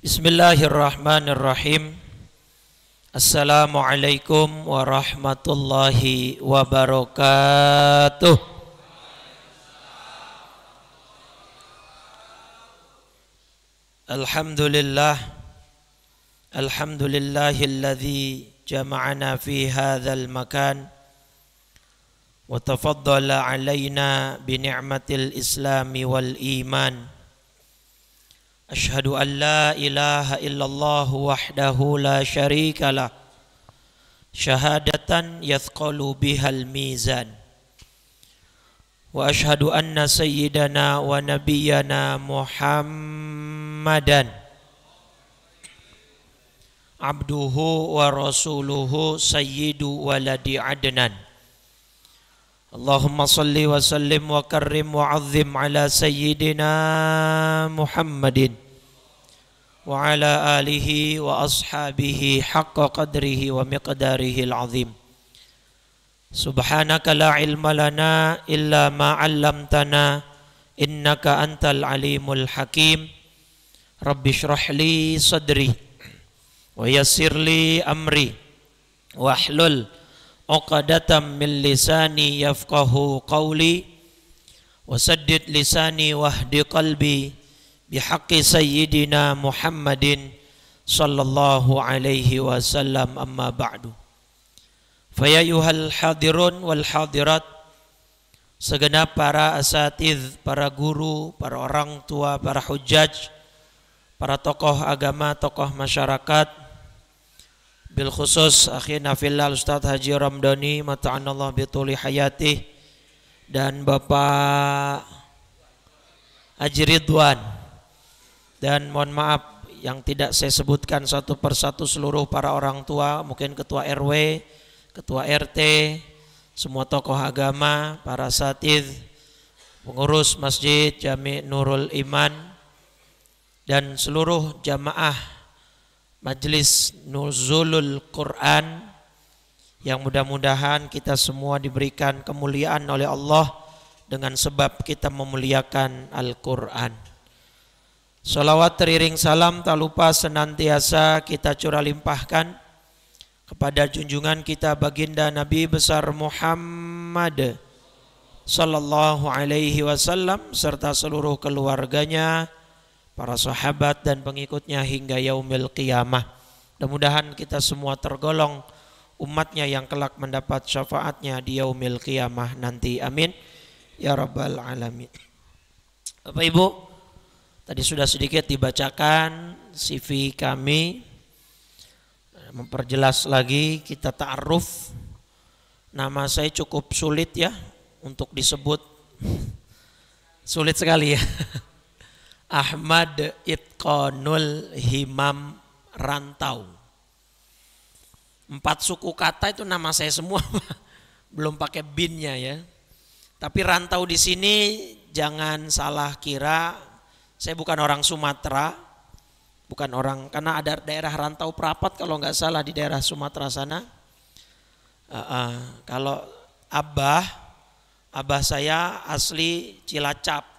Bismillahirrahmanirrahim. Assalamualaikum warahmatullahi wabarakatuh. Alhamdulillah. Alhamdulillahilladzi jama'ana fi hadzal makan wa tafaddala alaina bi ni'matil islami wal iman. Ashhadu an la ilaha illallah wahdahu la syarika lah syahadatan yathqalu bihal mizan wa ashhadu anna sayyidana wa nabiyyana Muhammadan abduhu wa rasuluhu sayyidu waladi adnan. Allahumma salli wa sallim wa karrim wa azzim ala sayyidina Muhammadin wa ala alihi wa ashabihi haqqa qadrihi wa miqdarihi al-azim. Subhanaka la ilma lana illa ma 'allamtana innaka antal alimul hakim. Rabbi shrah li sadri wa yassir li amri wahlul 'uqdatam min lisani yafqahu qawli wa saddid lisani wahdi qalbi bihaqqi sayyidina Muhammadin sallallahu alaihi wasallam, amma ba'du. Fa ya ayyuhal hadirun wal hadirat, segenap para asatidz, para guru, para orang tua, para hujjaj, para tokoh agama, tokoh masyarakat, bil khusus akhina fillah Ustadz Haji Ramdhani mata'anallah bituli hayatih, dan Bapak Haji Ridwan, dan mohon maaf yang tidak saya sebutkan satu persatu seluruh para orang tua, mungkin ketua RW, ketua RT, semua tokoh agama, para asatidz, pengurus Masjid Jami' Nurul Iman, dan seluruh jamaah Majelis Nuzulul Quran yang mudah-mudahan kita semua diberikan kemuliaan oleh Allah dengan sebab kita memuliakan Al-Quran. Salawat teriring salam tak lupa senantiasa kita curah limpahkan kepada junjungan kita baginda Nabi besar Muhammad sallallahu alaihi wasallam serta seluruh keluarganya, para sahabat dan pengikutnya hingga yaumil qiyamah. Mudah-mudahan kita semua tergolong umatnya yang kelak mendapat syafaatnya di yaumil qiyamah nanti. Amin ya rabbal alamin. Bapak Ibu, tadi sudah sedikit dibacakan CV kami. Memperjelas lagi, kita ta'aruf. Nama saya cukup sulit ya untuk disebut. Sulit sekali ya. Ahmad Itqanul Himam Rantau. 4 suku kata itu nama saya semua, belum pakai binnya ya. Tapi rantau di sini jangan salah kira, saya bukan orang Sumatera, bukan orang, karena ada daerah rantau Prapat kalau nggak salah di daerah Sumatera sana. Kalau abah saya asli Cilacap,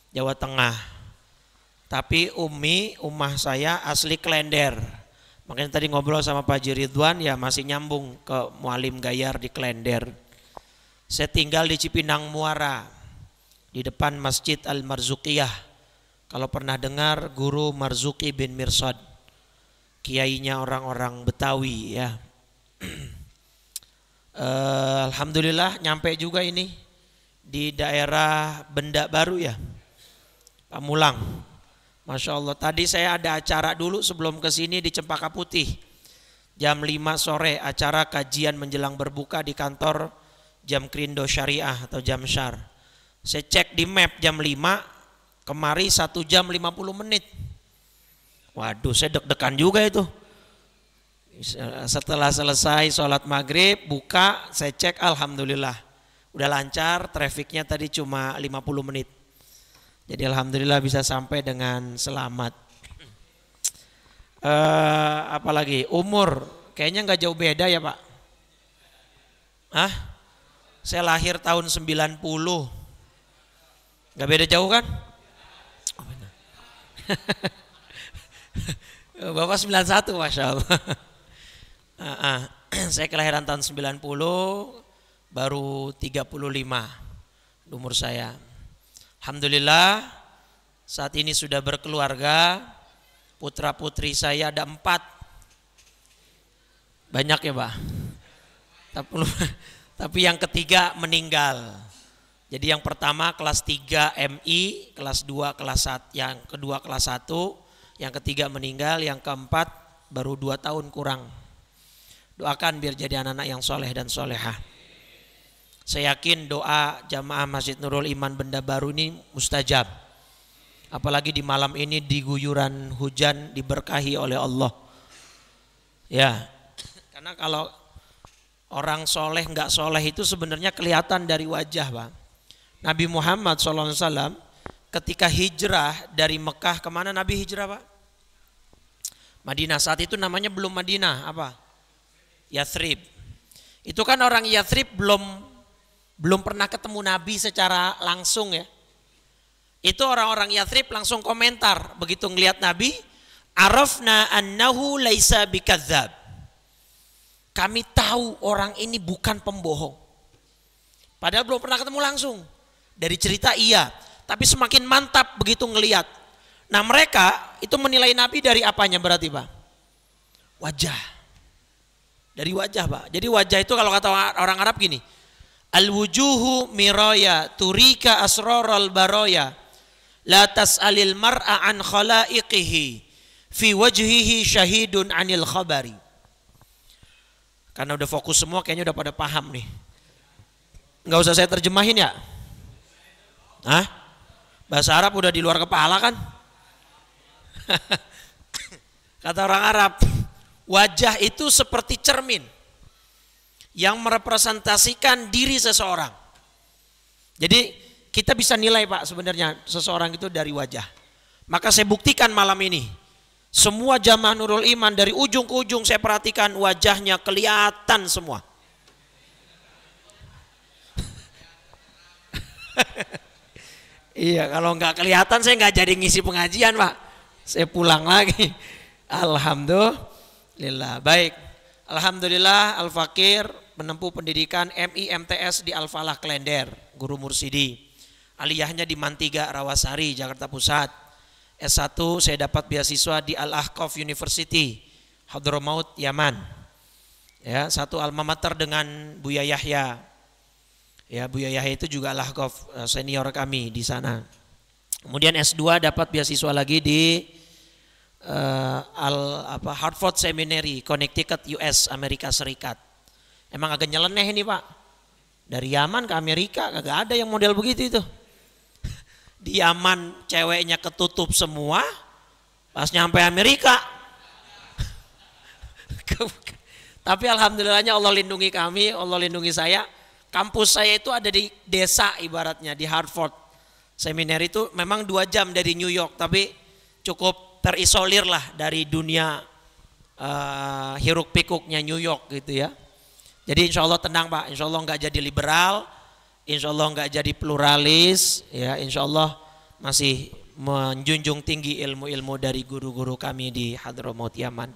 Jawa Tengah. Tapi umah saya asli Klender. Makanya tadi ngobrol sama Pak Haji Ridwan ya masih nyambung ke Mualim Gayar di Klender. Saya tinggal di Cipinang Muara di depan Masjid Al-Marzuqiyah. Kalau pernah dengar Guru Marzuki bin Mirsad, kiainya orang-orang Betawi ya. Alhamdulillah nyampe juga ini di daerah Benda Baru ya, Pamulang. Masya Allah, tadi saya ada acara dulu sebelum ke sini di Cempaka Putih. Jam 5 sore acara kajian menjelang berbuka di kantor Jamkrindo Syariah atau Jamsyar. Saya cek di map jam 5, kemari 1 jam 50 menit. Waduh, saya deg-degan juga itu. Setelah selesai sholat maghrib, buka, saya cek alhamdulillah. Udah lancar, trafiknya tadi cuma 50 menit. Jadi alhamdulillah bisa sampai dengan selamat. Apalagi umur, kayaknya nggak jauh beda ya Pak. Saya lahir tahun 90. Nggak beda jauh kan? Oh, benar. Bapak 91, Masya Allah. Saya kelahiran tahun 90, baru 35 umur saya. Alhamdulillah saat ini sudah berkeluarga. Putra putri saya ada 4. Banyak ya Pak. Tapi yang ketiga meninggal. Jadi yang pertama kelas 3 MI, kelas 2 kelas 1, yang kedua kelas 1, yang ketiga meninggal, yang keempat baru 2 tahun kurang. Doakan biar jadi anak-anak yang soleh dan solehah. Saya yakin doa jamaah Masjid Nurul Iman Benda Baru ini mustajab. Apalagi di malam ini diguyuran hujan diberkahi oleh Allah. Ya, karena kalau orang soleh nggak soleh itu sebenarnya kelihatan dari wajah Pak. Nabi Muhammad SAW ketika hijrah dari Mekah, kemana Nabi hijrah Pak? Madinah. Saat itu namanya belum Madinah, apa? Yathrib. Itu kan orang Yathrib belum pernah ketemu Nabi secara langsung ya. Itu orang-orang Yathrib langsung komentar begitu ngelihat Nabi, arafna annahu laisa bikadzab. Kami tahu orang ini bukan pembohong. Padahal belum pernah ketemu langsung. Dari cerita iya, tapi semakin mantap begitu ngelihat. Nah mereka itu menilai Nabi dari apanya berarti Pak? Wajah. Dari wajah Pak. Jadi wajah itu kalau kata orang Arab gini. Al-wujuhu miraya turika asroral baroya. La tas'alil mar'a an khalaiqihi. Fi wajhihi syahidun anil khabari. Karena udah fokus semua kayaknya udah pada paham nih. Nggak usah saya terjemahin ya? Hah? Bahasa Arab udah di luar kepala kan? Kata orang Arab, wajah itu seperti cermin yang merepresentasikan diri seseorang. Jadi kita bisa nilai Pak sebenarnya seseorang itu dari wajah. Maka saya buktikan malam ini. Semua jamaah Nurul Iman dari ujung ke ujung saya perhatikan wajahnya kelihatan semua. Iya, kalau nggak kelihatan saya nggak jadi ngisi pengajian Pak. Saya pulang lagi. Alhamdulillah. Baik. Alhamdulillah Al-Fakir menempuh pendidikan MI MTS di Al-Falah Klender, Guru Mursidi. Aliyahnya di Mantiga Rawasari, Jakarta Pusat. S1 saya dapat beasiswa di Al-Ahqaf University, Hadramaut, Yaman. Ya, satu alma mater dengan Buya Yahya. Ya, Buya Yahya itu juga Al-Ahqaf, senior kami di sana. Kemudian S2 dapat beasiswa lagi di Hartford Seminary, Connecticut, US, Amerika Serikat. Emang agak nyeleneh ini Pak. Dari Yaman ke Amerika kagak ada yang model begitu itu. Di Yaman ceweknya ketutup semua, pas nyampe Amerika. Tapi alhamdulillahnya Allah lindungi kami, Allah lindungi saya. Kampus saya itu ada di desa ibaratnya, di Hartford Seminary itu memang 2 jam dari New York, tapi cukup terisolir lah dari dunia hiruk pikuknya New York gitu ya. Jadi insya Allah tenang Pak, insya Allah nggak jadi liberal, insya Allah nggak jadi pluralis, ya insya Allah masih menjunjung tinggi ilmu-ilmu dari guru-guru kami di Hadramaut Yaman.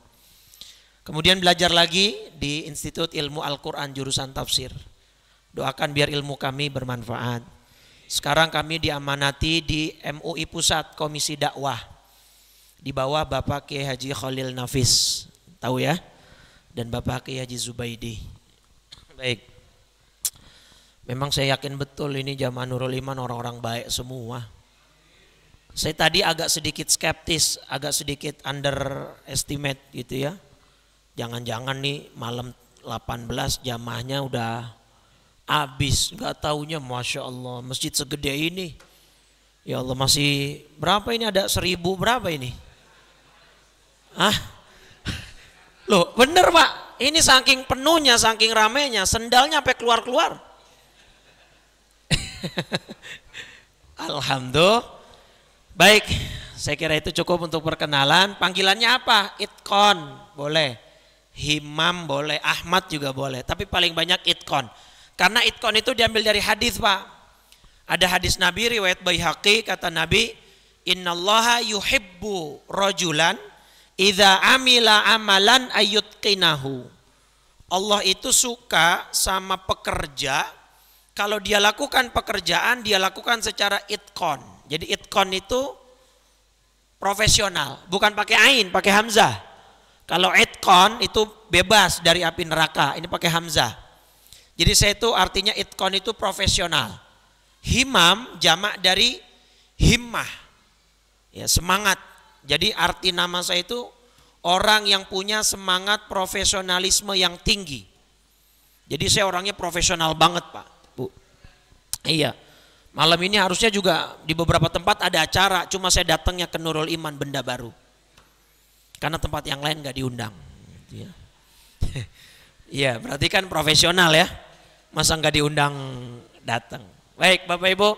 Kemudian belajar lagi di Institut Ilmu Al-Quran jurusan tafsir. Doakan biar ilmu kami bermanfaat. Sekarang kami diamanati di MUI Pusat Komisi Dakwah di bawah Bapak Kiai Haji Khalil Nafis, tahu ya, dan Bapak Kiai Haji Zubaidi. Baik, memang saya yakin betul ini jamaah Nurul Iman orang-orang baik semua. Saya tadi agak sedikit skeptis, agak sedikit underestimate gitu ya. Jangan-jangan nih malam 18 jamaahnya udah habis, nggak taunya Masya Allah masjid segede ini. Ya Allah, masih berapa ini, ada 1000 berapa ini? Hah? Loh bener Pak. Ini saking penuhnya, saking ramenya, sendalnya sampai keluar-keluar. Alhamdulillah. Baik, saya kira itu cukup untuk perkenalan. Panggilannya apa? Itkon boleh, Himam boleh, Ahmad juga boleh. Tapi paling banyak Itkon. Karena Itkon itu diambil dari hadis Pak. Ada hadis Nabi riwayat Baihaqi, kata Nabi, innallaha yuhibbu rajulan idza amila amalan ayyutqinahu. Allah itu suka sama pekerja kalau dia lakukan pekerjaan dia lakukan secara itqon. Jadi itqon itu profesional, bukan pakai ain, pakai hamzah. Kalau itqon itu bebas dari api neraka, ini pakai hamzah. Jadi saya itu artinya itqon itu profesional. Himam jamak dari himmah. Ya, semangat. Jadi arti nama saya itu orang yang punya semangat profesionalisme yang tinggi. Jadi saya orangnya profesional banget Pak, Bu. Iya. Malam ini harusnya juga di beberapa tempat ada acara, cuma saya datangnya ke Nurul Iman Benda Baru. Karena tempat yang lain gak diundang. Iya, berarti kan profesional ya. Masa gak diundang datang. Baik Bapak Ibu,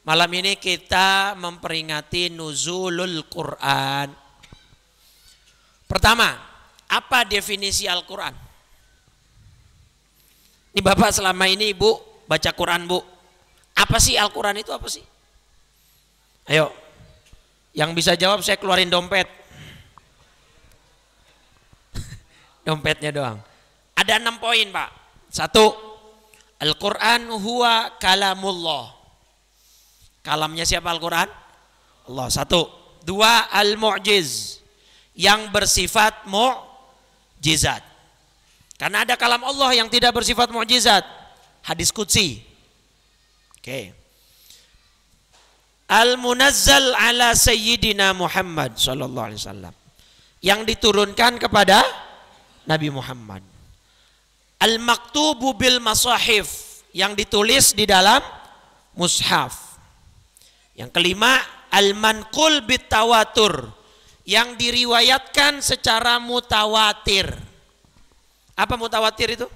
malam ini kita memperingati Nuzulul Quran. Pertama, apa definisi Al-Quran? Ini Bapak selama ini Ibu baca Quran Bu. Apa sih Al-Quran itu apa sih? Ayo, yang bisa jawab saya keluarin dompet. Dompetnya doang. Ada 6 poin Pak. 1, Al-Quran huwa kalamullah. Kalamnya siapa Al-Quran? Allah. 1. 2, Al-Mu'jiz, yang bersifat mu'jizat. Karena ada kalam Allah yang tidak bersifat mu'jizat. Hadis qudsi. Oke. Al-Munazzal ala Sayyidina Muhammad sallallahu alaihi wasallam, yang diturunkan kepada Nabi Muhammad. Al-Maktubu bil Masahif, yang ditulis di dalam mushaf. Yang kelima, Al-Manqul bit Tawatur, yang diriwayatkan secara mutawatir. Apa mutawatir itu?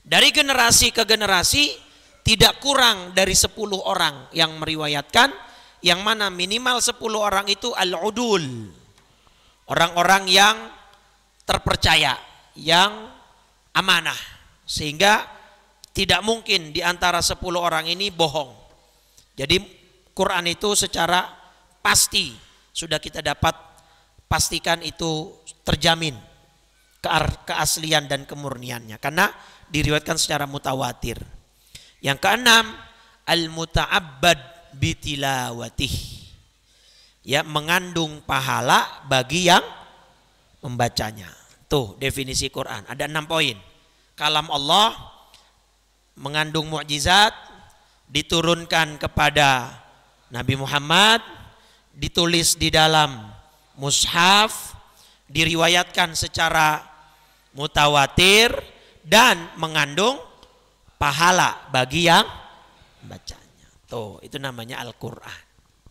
Dari generasi ke generasi tidak kurang dari 10 orang yang meriwayatkan, yang mana minimal 10 orang itu al-udul. Orang-orang yang terpercaya, yang amanah, sehingga tidak mungkin di antara 10 orang ini bohong. Jadi Quran itu secara pasti sudah kita dapat pastikan itu terjamin keaslian dan kemurniannya karena diriwayatkan secara mutawatir. Yang keenam, al-muta'abbad bitilawatih, ya, mengandung pahala bagi yang membacanya. Tuh definisi Quran, ada 6 poin. Kalam Allah, mengandung mukjizat, diturunkan kepada Nabi Muhammad, ditulis di dalam mushaf, diriwayatkan secara mutawatir, dan mengandung pahala bagi yang membacanya. Tuh, itu namanya Al-Quran.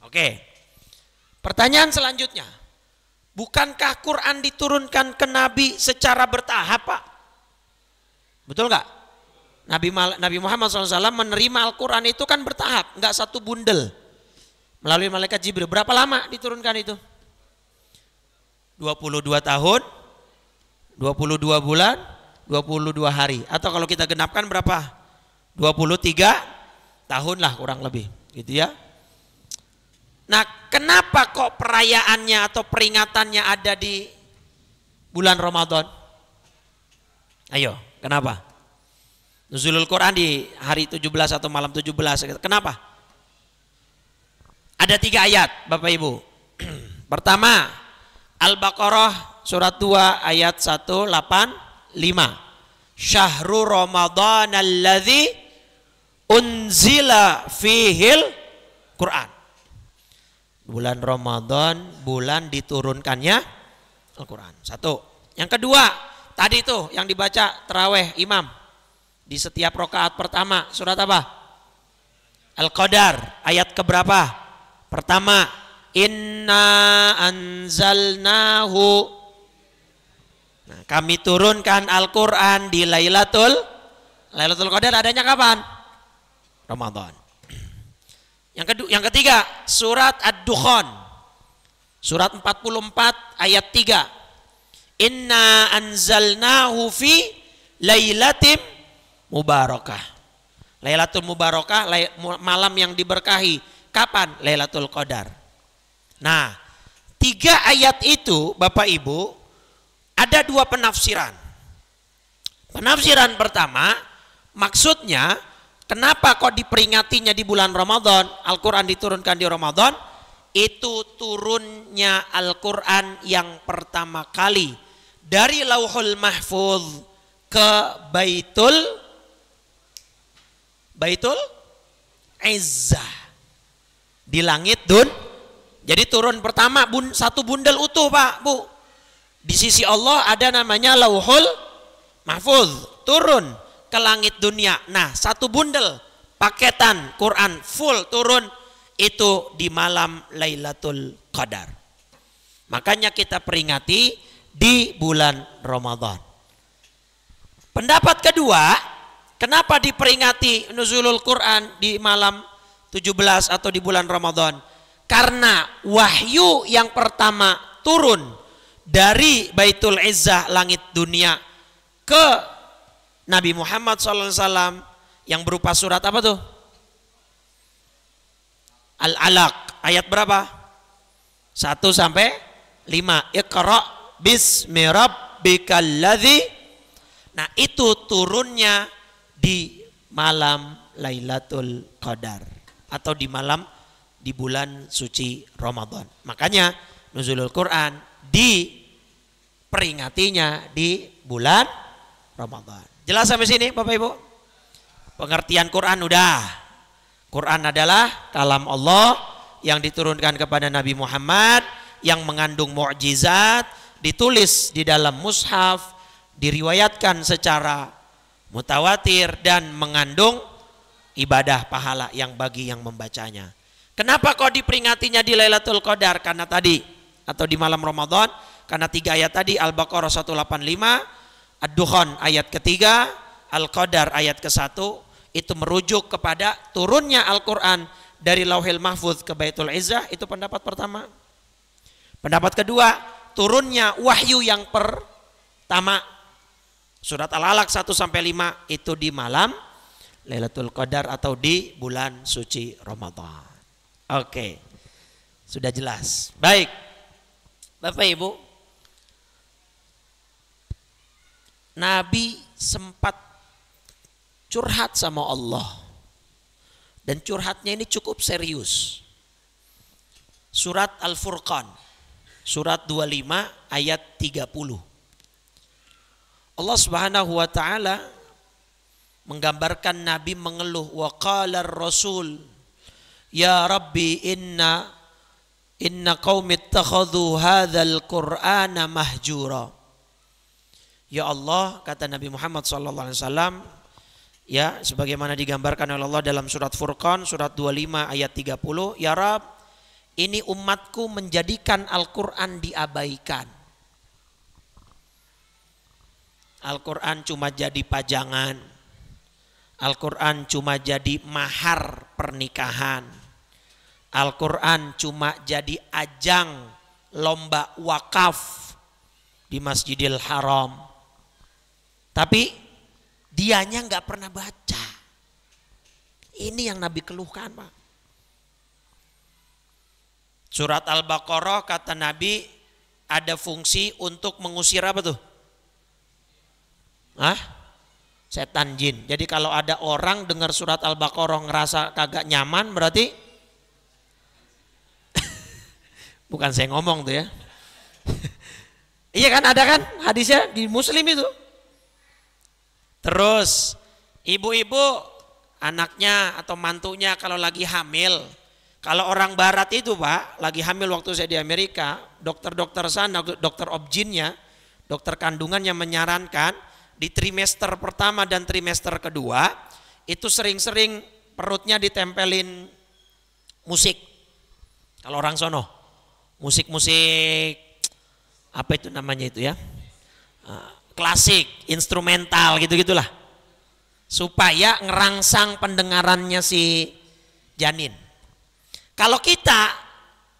Oke. Pertanyaan selanjutnya, bukankah Quran diturunkan ke Nabi secara bertahap Pak? Betul nggak? Nabi Muhammad SAW menerima Al-Quran itu kan bertahap, nggak satu bundel melalui malaikat Jibril. Berapa lama diturunkan itu? 22 tahun, 22 bulan, 22 hari. Atau kalau kita genapkan berapa? 23 tahun lah kurang lebih, gitu ya. Nah, kenapa kok perayaannya atau peringatannya ada di bulan Ramadan? Ayo, kenapa? Nuzulul Quran di hari 17 atau malam 17. Kenapa? Ada 3 ayat, Bapak Ibu. Pertama, Al-Baqarah surat 2 ayat 185. Syahrul Ramadan alladzi unzila fihil Quran. Bulan Ramadan, bulan diturunkannya Al-Quran. 1. Yang kedua, tadi itu yang dibaca tarawih imam di setiap rakaat pertama, surat apa? Al-Qadar, ayat keberapa? Pertama, inna anzalnahu. Nah, kami turunkan Al-Quran di Lailatul Qadar, adanya kapan? Ramadan. Yang ketiga, surat Ad-Dukhan, surat 44 ayat 3. Inna anzalnahu fi lailatim mubarakah. Lailatul mubarakah, malam yang diberkahi. Kapan? Lailatul Qadar. Nah, 3 ayat itu Bapak Ibu ada 2 penafsiran. Penafsiran pertama, maksudnya kenapa kok diperingatinya di bulan Ramadan, Al-Quran diturunkan di Ramadan, itu turunnya Al-Quran yang pertama kali dari Lauhul Mahfuz ke Baitul Izzah di langit jadi turun pertama satu bundel utuh Pak Bu. Di sisi Allah ada namanya Lauhul Mahfuz, turun ke langit dunia. Nah, satu bundel paketan Quran full turun itu di malam Lailatul Qadar. Makanya kita peringati di bulan Ramadan. Pendapat kedua, kenapa diperingati nuzulul Quran di malam 17 atau di bulan Ramadan? Karena wahyu yang pertama turun dari Baitul Izzah langit dunia ke Nabi Muhammad SAW yang berupa surat apa tuh? Al-Alaq, ayat berapa? 1 sampai 5. Iqra bismi rabbikal ladzi. Nah, itu turunnya di malam Lailatul Qadar atau di bulan suci Ramadan. Makanya nuzulul Quran diperingatinya di bulan Ramadan. Jelas sampai sini Bapak Ibu? Pengertian Quran udah. Quran adalah kalam Allah yang diturunkan kepada Nabi Muhammad, yang mengandung mukjizat, ditulis di dalam mushaf, diriwayatkan secara mutawatir dan mengandung ibadah pahala yang bagi yang membacanya. Kenapa kok diperingatinya di Lailatul Qadar? Karena tadi atau di malam Ramadan, karena 3 ayat tadi, Al-Baqarah 185, Ad-Dukhan ayat ketiga, Al-Qadar ayat ke-1, itu merujuk kepada turunnya Al-Quran dari Lauhil Mahfuz ke Baitul Izzah. Itu pendapat pertama. Pendapat kedua, turunnya wahyu yang pertama, surat Al-Alaq 1 sampai 5 itu di malam Lailatul Qadar atau di bulan suci Ramadan. Oke, sudah jelas. Baik, Bapak Ibu, Nabi sempat curhat sama Allah, dan curhatnya ini cukup serius. Surat Al-Furqan, surat 25 ayat 30. Allah Subhanahu wa taala menggambarkan Nabi mengeluh, wa qala ar-rasul ya Rabbi inna qaumi ittakhadhu hadzal qur'ana mahjura. Ya Allah, kata Nabi Muhammad sallallahu alaihi wasallam, ya sebagaimana digambarkan oleh Allah dalam surat Furqan surat 25 ayat 30, ya Rabb, ini umatku menjadikan Al-Qur'an diabaikan. Al-Quran cuma jadi pajangan, Al-Quran cuma jadi mahar pernikahan, Al-Quran cuma jadi ajang lomba wakaf di Masjidil Haram. Tapi dianya nggak pernah baca. Ini yang Nabi keluhkan, Pak. Surat Al-Baqarah kata Nabi ada fungsi untuk mengusir apa tuh? Setan jin. Jadi kalau ada orang dengar surat Al-Baqarah ngerasa kagak nyaman, berarti bukan saya ngomong tuh ya. Iya kan, ada kan hadisnya di Muslim itu. Terus ibu-ibu anaknya atau mantunya kalau lagi hamil, kalau orang barat itu Pak, lagi hamil waktu saya di Amerika, dokter-dokter sana, dokter obgynnya, dokter kandungannya menyarankan di trimester pertama dan trimester kedua itu sering-sering perutnya ditempelin musik. Kalau orang sono musik-musik apa itu namanya itu ya, klasik, instrumental gitu-gitulah, supaya ngerangsang pendengarannya si janin. Kalau kita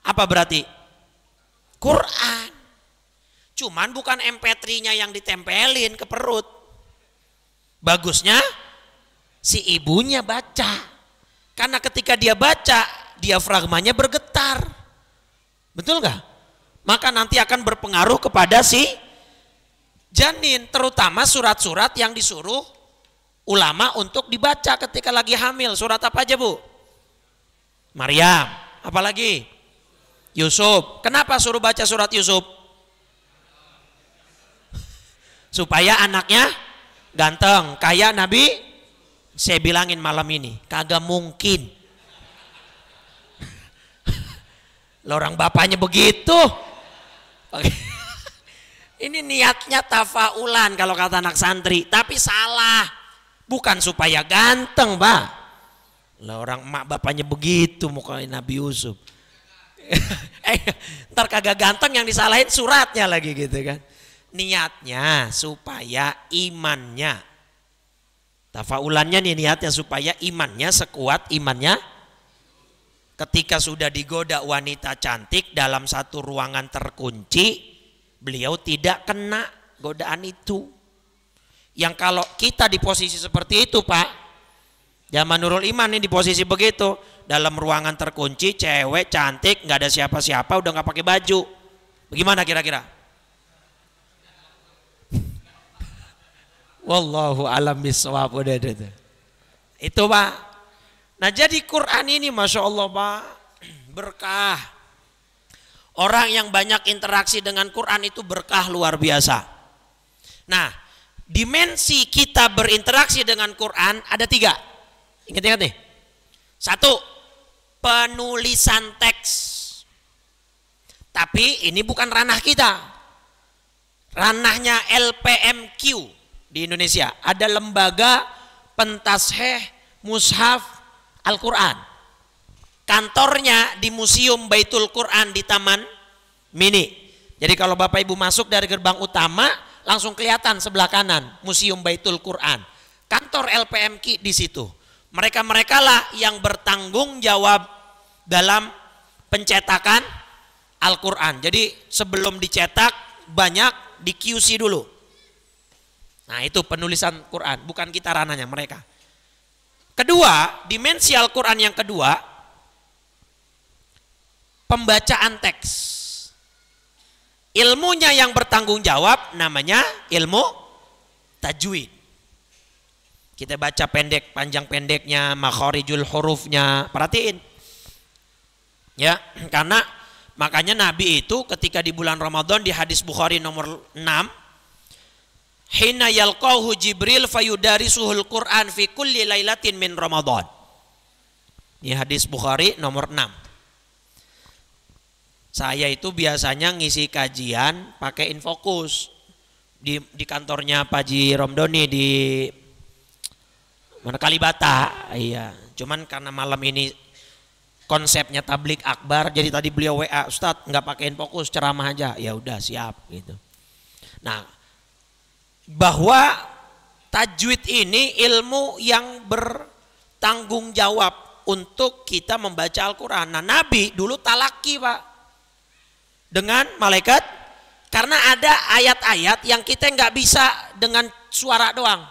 apa berarti? Quran. Cuman bukan MP3-nya yang ditempelin ke perut. Bagusnya si ibunya baca. Karena ketika dia baca, diafragmanya bergetar. Betul nggak? maka nanti akan berpengaruh kepada si janin, terutama surat-surat yang disuruh ulama untuk dibaca ketika lagi hamil. Surat apa aja Bu? Maryam, apalagi? Yusuf. Kenapa suruh baca surat Yusuf? Supaya anaknya ganteng, kayak Nabi. Saya bilangin malam ini, kagak mungkin. Lah orang bapaknya begitu. Ini niatnya tafaulan kalau kata anak santri, tapi salah. Bukan supaya ganteng, Pak. Lah orang emak bapaknya begitu mukanya Nabi Yusuf. Ntar kagak ganteng yang disalahin suratnya lagi gitu kan. Niatnya supaya imannya, tafaulannya nih niatnya supaya imannya sekuat imannya. Ketika sudah digoda wanita cantik dalam satu ruangan terkunci, beliau tidak kena godaan itu. Yang kalau kita di posisi seperti itu Pak, zaman Nurul Iman nih di posisi begitu, dalam ruangan terkunci, cewek cantik, nggak ada siapa-siapa, udah nggak pakai baju, bagaimana kira-kira? Wallahu alam bisawab. Udah itu Pak. Nah jadi Quran ini Masya Allah Pak, berkah. Orang yang banyak interaksi dengan Quran itu berkah luar biasa. Nah dimensi kita berinteraksi dengan Quran ada 3. Ingat-ingat nih. 1, penulisan teks. Tapi ini bukan ranah kita. Ranahnya LPMQ di Indonesia. Ada lembaga pentasheh mushaf Al-Quran. Kantornya di Museum Baitul Quran di Taman Mini. Jadi kalau Bapak Ibu masuk dari gerbang utama, langsung kelihatan sebelah kanan Museum Baitul Quran. Kantor LPMQ di situ. Mereka-mereka lah yang bertanggung jawab dalam pencetakan Al-Quran. Jadi sebelum dicetak banyak di QC dulu. Nah itu penulisan Quran, bukan kita ranahnya, mereka. Kedua, dimensi Al-Quran yang kedua, pembacaan teks. Ilmunya yang bertanggung jawab namanya ilmu tajwid. Kita baca pendek, panjang pendeknya, makharijul hurufnya, perhatiin. Ya, karena makanya Nabi itu ketika di bulan Ramadan di hadis Bukhari nomor 6, hina yalqahu Jibril fayudarisuhul Quran fi kulli lailatin min Ramadan. Ini hadis Bukhari nomor 6. Saya itu biasanya ngisi kajian pakai Infokus di kantornya Pak Haji Romdoni di mana Kalibata. Iya, cuman karena malam ini konsepnya tablik akbar, jadi tadi beliau WA, Ustadz nggak pakai Infokus, ceramah aja. Ya udah siap gitu. Nah, bahwa tajwid ini ilmu yang bertanggung jawab untuk kita membaca Al-Quran. Nah Nabi dulu talaki Pak dengan malaikat, karena ada ayat-ayat yang kita nggak bisa dengan suara doang.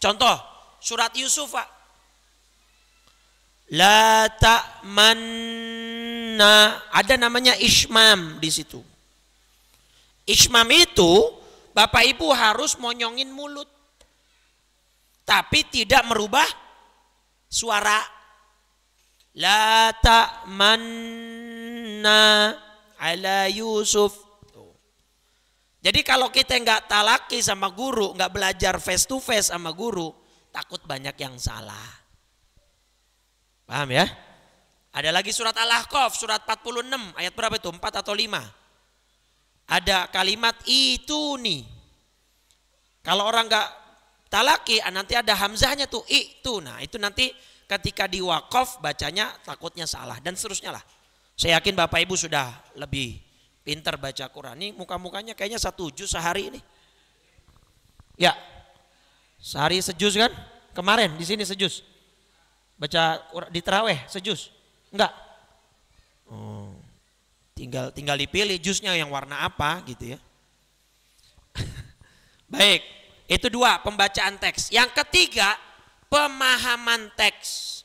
Contoh surat Yusuf Pak, la ta'manna, ada namanya ismam di situ. Ismam itu Bapak Ibu harus monyongin mulut, tapi tidak merubah suara. La ta'manna ala Yusuf. Jadi kalau kita nggak talaki sama guru, nggak belajar face to face sama guru, takut banyak yang salah. Paham ya? Ada lagi surat Al-Ahqaf, surat 46, ayat berapa itu? 4 atau 5? Ada kalimat itu nih. Kalau orang nggak talaki, nanti ada hamzahnya tuh itu. Nah itu nanti ketika di wakaf bacanya takutnya salah dan seterusnya lah. Saya yakin Bapak Ibu sudah lebih pintar baca Quran. Ini muka-mukanya kayaknya 1 juz sehari ini. Ya, sehari sejuz kan? Kemarin di sini sejuz. Baca di tarawih sejuz? Enggak. Oh. Tinggal dipilih jusnya yang warna apa gitu ya. Baik, itu 2 pembacaan teks. Yang ketiga, pemahaman teks.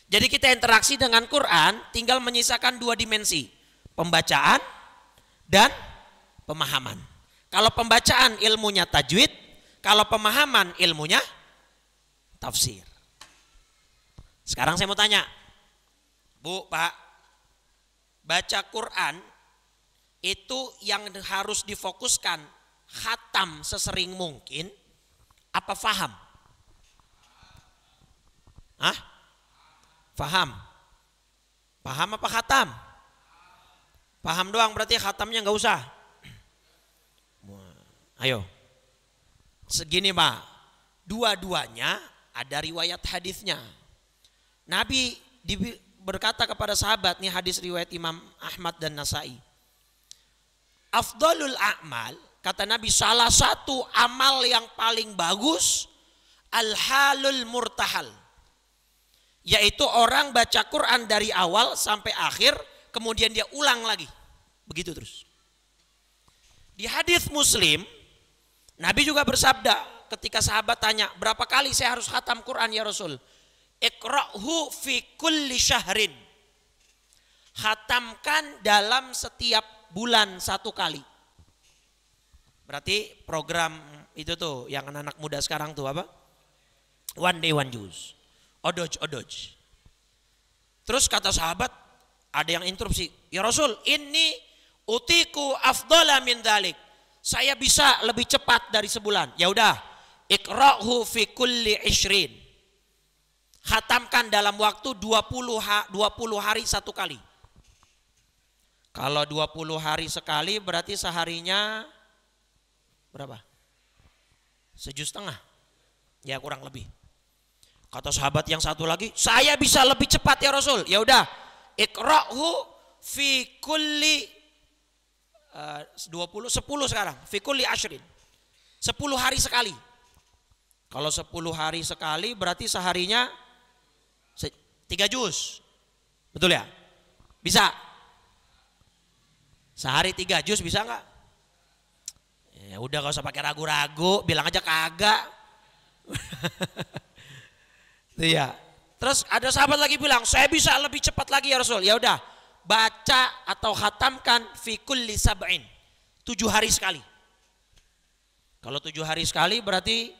Jadi kita interaksi dengan Quran tinggal menyisakan 2 dimensi. Pembacaan dan pemahaman. Kalau pembacaan ilmunya tajwid, kalau pemahaman ilmunya tafsir. Sekarang saya mau tanya, Bu, Pak, baca Quran itu yang harus difokuskan khatam sesering mungkin apa faham? Hah? Faham? Paham apa khatam? Paham doang berarti khatamnya nggak usah. Ayo. Segini Pak, dua-duanya ada riwayat hadisnya. Nabi berkata kepada sahabat, nih hadis riwayat Imam Ahmad dan Nasai. Afdalul a'mal, kata Nabi, salah satu amal yang paling bagus al-halul murtahal. Yaitu orang baca Quran dari awal sampai akhir, kemudian dia ulang lagi. Begitu terus. Di hadis Muslim, Nabi juga bersabda ketika sahabat tanya, berapa kali saya harus khatam Quran ya Rasul? Iqra'hu fi kulli syahrin. Khatamkan dalam setiap bulan 1 kali. Berarti program itu tuh yang anak-anak muda sekarang tuh apa? One day one juz. Odoj. Terus kata sahabat, ada yang interupsi, ya Rasul, ini utiku afdala min dalik. Saya bisa lebih cepat dari sebulan. Ya udah, iqra'hu fi kulli 20. Khatamkan dalam waktu 20 hari 1 kali. Kalau 20 hari sekali berarti seharinya berapa? 1,5 juz. Ya kurang lebih. Kata sahabat yang satu lagi, saya bisa lebih cepat ya Rasul. Ya udah, iqra'hu fi kulli 10 sekarang, fi kulli 20. 10 hari sekali. Kalau 10 hari sekali berarti seharinya 3 juz. Betul ya? Bisa? Sehari 3 juz bisa nggak? Ya udah, gak usah pakai ragu-ragu, bilang aja kagak. Iya. Terus ada sahabat lagi bilang, saya bisa lebih cepat lagi ya Rasul. Ya udah, baca atau khatamkan fi kulli 7. 7 hari sekali. Kalau 7 hari sekali berarti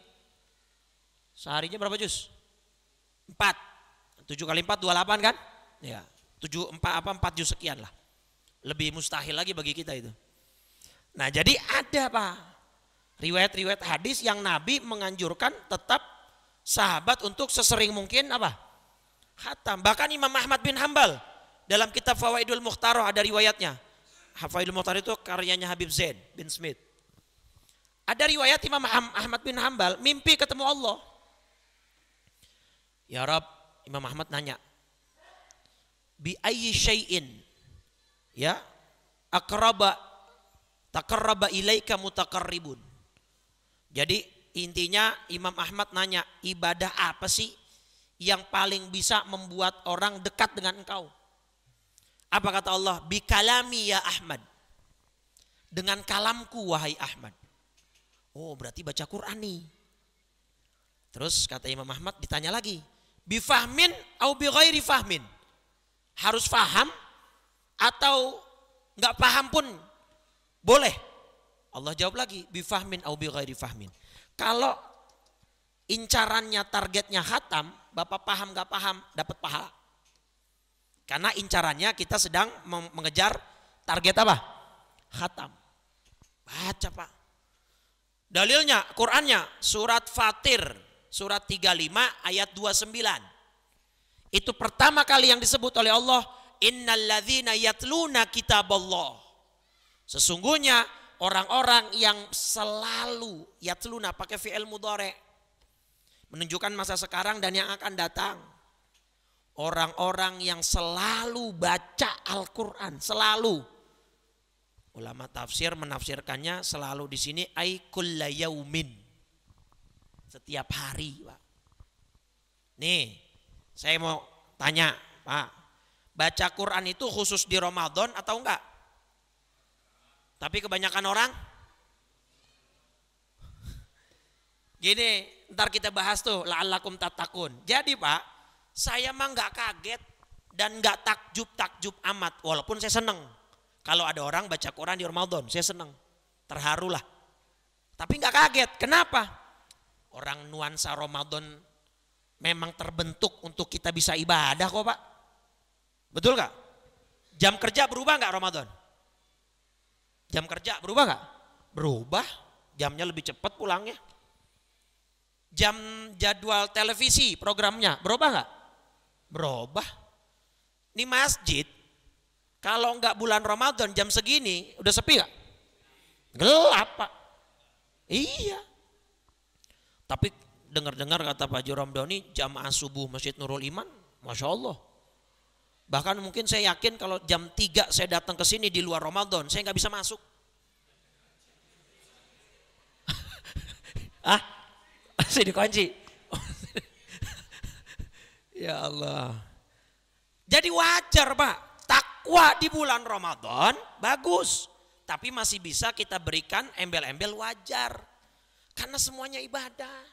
seharinya berapa juz? 4. 7 kali 4 28 kan? Ya. 4 juz sekian lah. Lebih mustahil lagi bagi kita itu. Nah, jadi ada Pak riwayat-riwayat hadis yang Nabi menganjurkan tetap sahabat untuk sesering mungkin apa? Khatam. Bahkan Imam Ahmad bin Hambal dalam kitab Fawaidul Mukhtarah ada riwayatnya. Fawaidul Mukhtarah itu karyanya Habib Zain bin Smith. Ada riwayat Imam Ahmad bin Hambal mimpi ketemu Allah. Ya Rab, Imam Ahmad nanya, bi ayyi syai'in ya taqarraba ilaika mutaqarribun. Jadi intinya Imam Ahmad nanya, ibadah apa sih yang paling bisa membuat orang dekat dengan engkau? Apa kata Allah? Bi kalami ya Ahmad. Dengan kalamku wahai Ahmad. Oh, berarti baca Quran nih. Terus kata Imam Ahmad ditanya lagi, bi fahmin au bi ghairi fahmin? Harus faham atau enggak paham pun boleh? Allah jawab lagi, bi fahmin au bi ghairi fahmin. Kalau incarannya targetnya khatam, Bapak paham gak paham dapat pahala. Karena incarannya kita sedang mengejar target apa? Khatam. Baca Pak. Dalilnya Qurannya surat Fatir surat 35 ayat 29. Itu pertama kali yang disebut oleh Allah, innalladzina yatluna kitaballah. Sesungguhnya orang-orang yang selalu yatluna pakai fi'il mudhari' menunjukkan masa sekarang dan yang akan datang. Orang-orang yang selalu baca Al-Quran, selalu. Ulama tafsir menafsirkannya selalu di sini ay kulla yaumin. Setiap hari, Pak. Nih, saya mau tanya, Pak. Baca Quran itu khusus di Ramadan atau enggak? Tapi kebanyakan orang gini, ntar kita bahas tuh la'allakum tattaqun. Jadi Pak, saya mah nggak kaget dan nggak takjub amat, walaupun saya seneng. Kalau ada orang baca Quran di Ramadan, saya senang, terharu lah. Tapi nggak kaget, kenapa? Orang nuansa Ramadan memang terbentuk untuk kita bisa ibadah kok Pak. Betul nggak? Jam kerja berubah nggak Ramadan? Jam kerja berubah nggak? Berubah, jamnya lebih cepat pulangnya. Jam jadwal televisi programnya berubah nggak? Berubah. Ini masjid, kalau nggak bulan Ramadan jam segini udah sepi nggak? Gelap Pak. Iya. Tapi dengar-dengar kata Pak Haji Ramdhani jamaah subuh Masjid Nurul Iman, Masya Allah. Bahkan mungkin saya yakin kalau jam 3 saya datang ke sini di luar Ramadan, saya nggak bisa masuk. Masih dikunci. Ya Allah. Jadi wajar Pak, takwa di bulan Ramadan bagus. Tapi masih bisa kita berikan embel-embel wajar. Karena semuanya ibadah.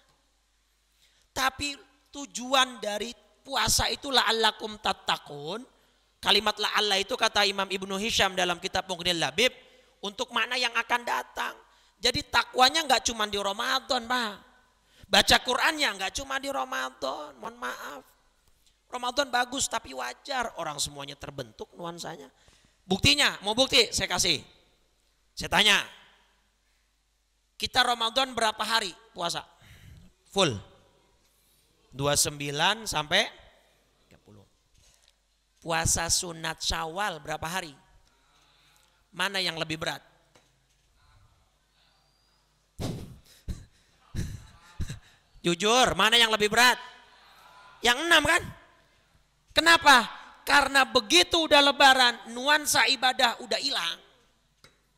Tapi tujuan dari puasa itu la'allakum tattaqun. Kalimat la'alla itu kata Imam Ibnu Hisham dalam kitab Mughnil Labib. Untuk makna yang akan datang. Jadi takwanya nggak cuma di Ramadan Pak. Baca Qurannya nggak cuma di Ramadan. Mohon maaf. Ramadan bagus tapi wajar. Orang semuanya terbentuk nuansanya. Buktinya, mau bukti saya kasih. Saya tanya. Kita Ramadan berapa hari puasa? Full. 29 sampai 30. Puasa sunat Syawal berapa hari? Mana yang lebih berat? Jujur, mana yang lebih berat? Yang 6 kan? Kenapa? Karena begitu udah lebaran, nuansa ibadah udah hilang.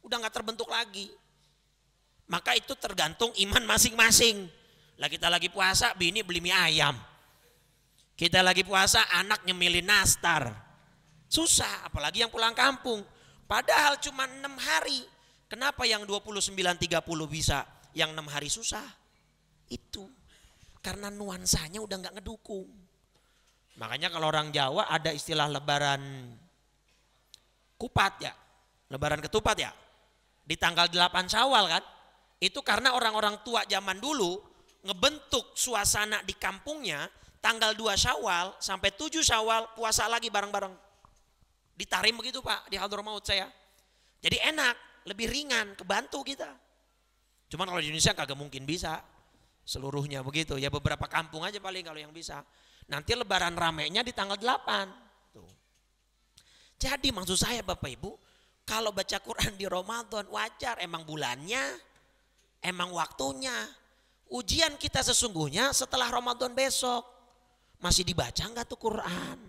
Udah gak terbentuk lagi. Maka itu tergantung iman masing-masing. Lah kita lagi puasa, bini beli mie ayam. Kita lagi puasa, anak nyemilin nastar. Susah, apalagi yang pulang kampung. Padahal cuma 6 hari. Kenapa yang 29-30 bisa, yang 6 hari susah? Itu. Karena nuansanya udah gak ngedukung. Makanya kalau orang Jawa ada istilah lebaran kupat ya. Lebaran ketupat ya. Di tanggal 8 Syawal kan. Itu karena orang-orang tua zaman dulu ngebentuk suasana di kampungnya tanggal 2 Syawal sampai 7 Syawal puasa lagi bareng-bareng. Ditarim begitu Pak di Hadramaut saya. Jadi enak, lebih ringan, kebantu kita. Cuman kalau di Indonesia kagak mungkin bisa seluruhnya begitu. Ya beberapa kampung aja paling kalau yang bisa. Nanti lebaran ramenya di tanggal 8. Tuh. Jadi maksud saya Bapak Ibu, kalau baca Quran di Ramadan wajar, emang bulannya, emang waktunya. Ujian kita sesungguhnya setelah Ramadan besok. Masih dibaca enggak tuh Quran?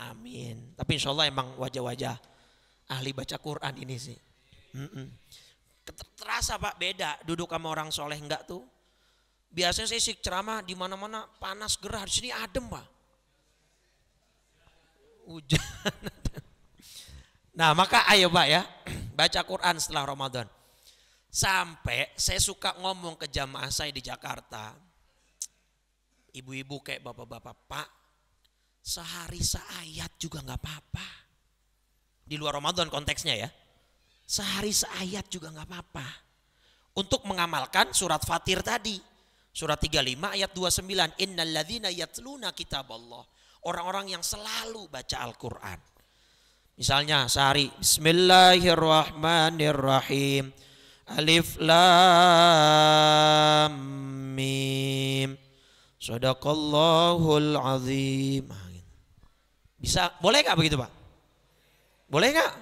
Amin. Tapi insya Allah emang wajah-wajah ahli baca Quran ini sih. Terasa Pak beda duduk sama orang soleh enggak tuh. Biasanya saya sih ceramah di mana-mana panas gerah, di sini adem Pak. Hujan. Nah maka ayo Pak ya, baca Quran setelah Ramadan. Sampai saya suka ngomong ke jamaah saya di Jakarta. Ibu-ibu kayak bapak-bapak, Pak sehari seayat juga gak apa-apa. Di luar Ramadan konteksnya ya. Sehari seayat juga gak apa-apa. Untuk mengamalkan surat Fatir tadi. Surat 35 ayat 29. Innalladzina yatluna kitaballah. Orang-orang yang selalu baca Al-Quran. Misalnya sehari Bismillahirrahmanirrahim. Alif lam mim. Shadaqallahul azim. Bisa, boleh gak begitu Pak? Boleh gak?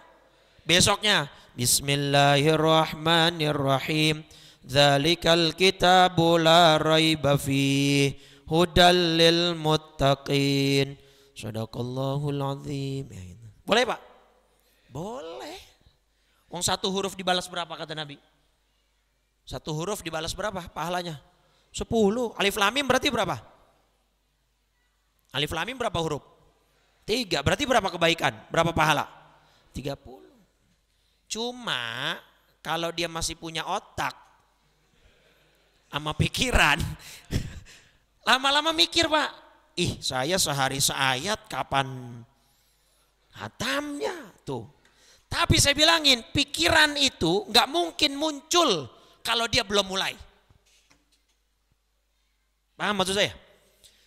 Besoknya Bismillahirrahmanirrahim. Dzalikal kitabu la raiba fih hudal lil muttaqin. Shadaqallahul azim. Boleh Pak? Boleh. Wong satu huruf dibalas berapa kata Nabi? Satu huruf dibalas berapa pahalanya? 10. Alif lam mim berarti berapa? Alif lam mim berapa huruf? 3. Berarti berapa kebaikan? Berapa pahala? 30. Cuma kalau dia masih punya otak sama pikiran, lama-lama mikir Pak, saya sehari seayat kapan hatamnya tuh. Tapi saya bilangin, pikiran itu nggak mungkin muncul kalau dia belum mulai. Paham maksud saya?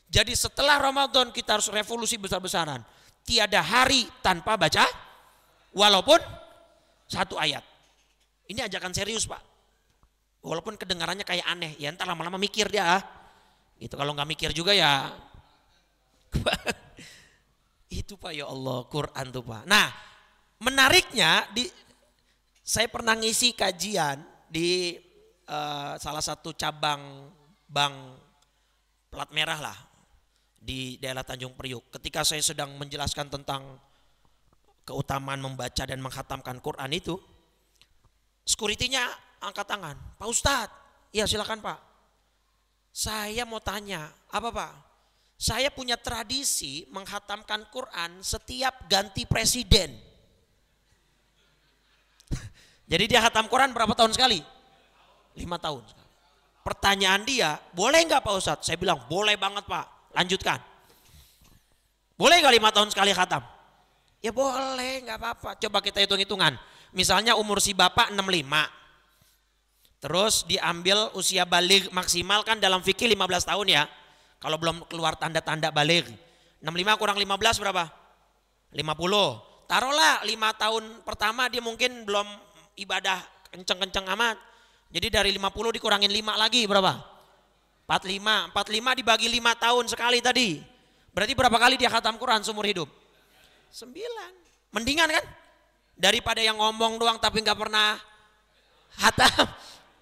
Jadi setelah Ramadan kita harus revolusi besar-besaran. Tiada hari tanpa baca walaupun satu ayat. Ini ajakan serius Pak. Walaupun kedengarannya kayak aneh, ya ntar lama-lama mikir dia. Gitu, kalau nggak mikir juga ya. Itu Pak, ya Allah, Quran tuh Pak. Nah, menariknya saya pernah ngisi kajian di salah satu cabang bank plat merah lah di daerah Tanjung Priuk. Ketika saya sedang menjelaskan tentang keutamaan membaca dan menghatamkan Quran itu, security-nya angkat tangan. Pak Ustadz, ya silakan Pak. Saya mau tanya, apa Pak? Saya punya tradisi menghatamkan Quran setiap ganti presiden. Jadi dia khatam Quran berapa tahun sekali? 5 tahun sekali. Pertanyaan dia, boleh nggak Pak Ustadz? Saya bilang, boleh banget Pak, lanjutkan. Boleh nggak 5 tahun sekali khatam? Ya boleh, nggak apa-apa. Coba kita hitung-hitungan. Misalnya umur si bapak 65. Terus diambil usia baligh maksimal kan dalam fikih 15 tahun ya. Kalau belum keluar tanda-tanda baligh. 65 kurang 15 berapa? 50. Taruhlah 5 tahun pertama dia mungkin belum ibadah kenceng-kenceng amat. Jadi dari 50 dikurangin 5 lagi berapa? 45. 45 dibagi 5 tahun sekali tadi. Berarti berapa kali dia khatam Quran seumur hidup? 9. Mendingan kan? Daripada yang ngomong doang tapi nggak pernah khatam.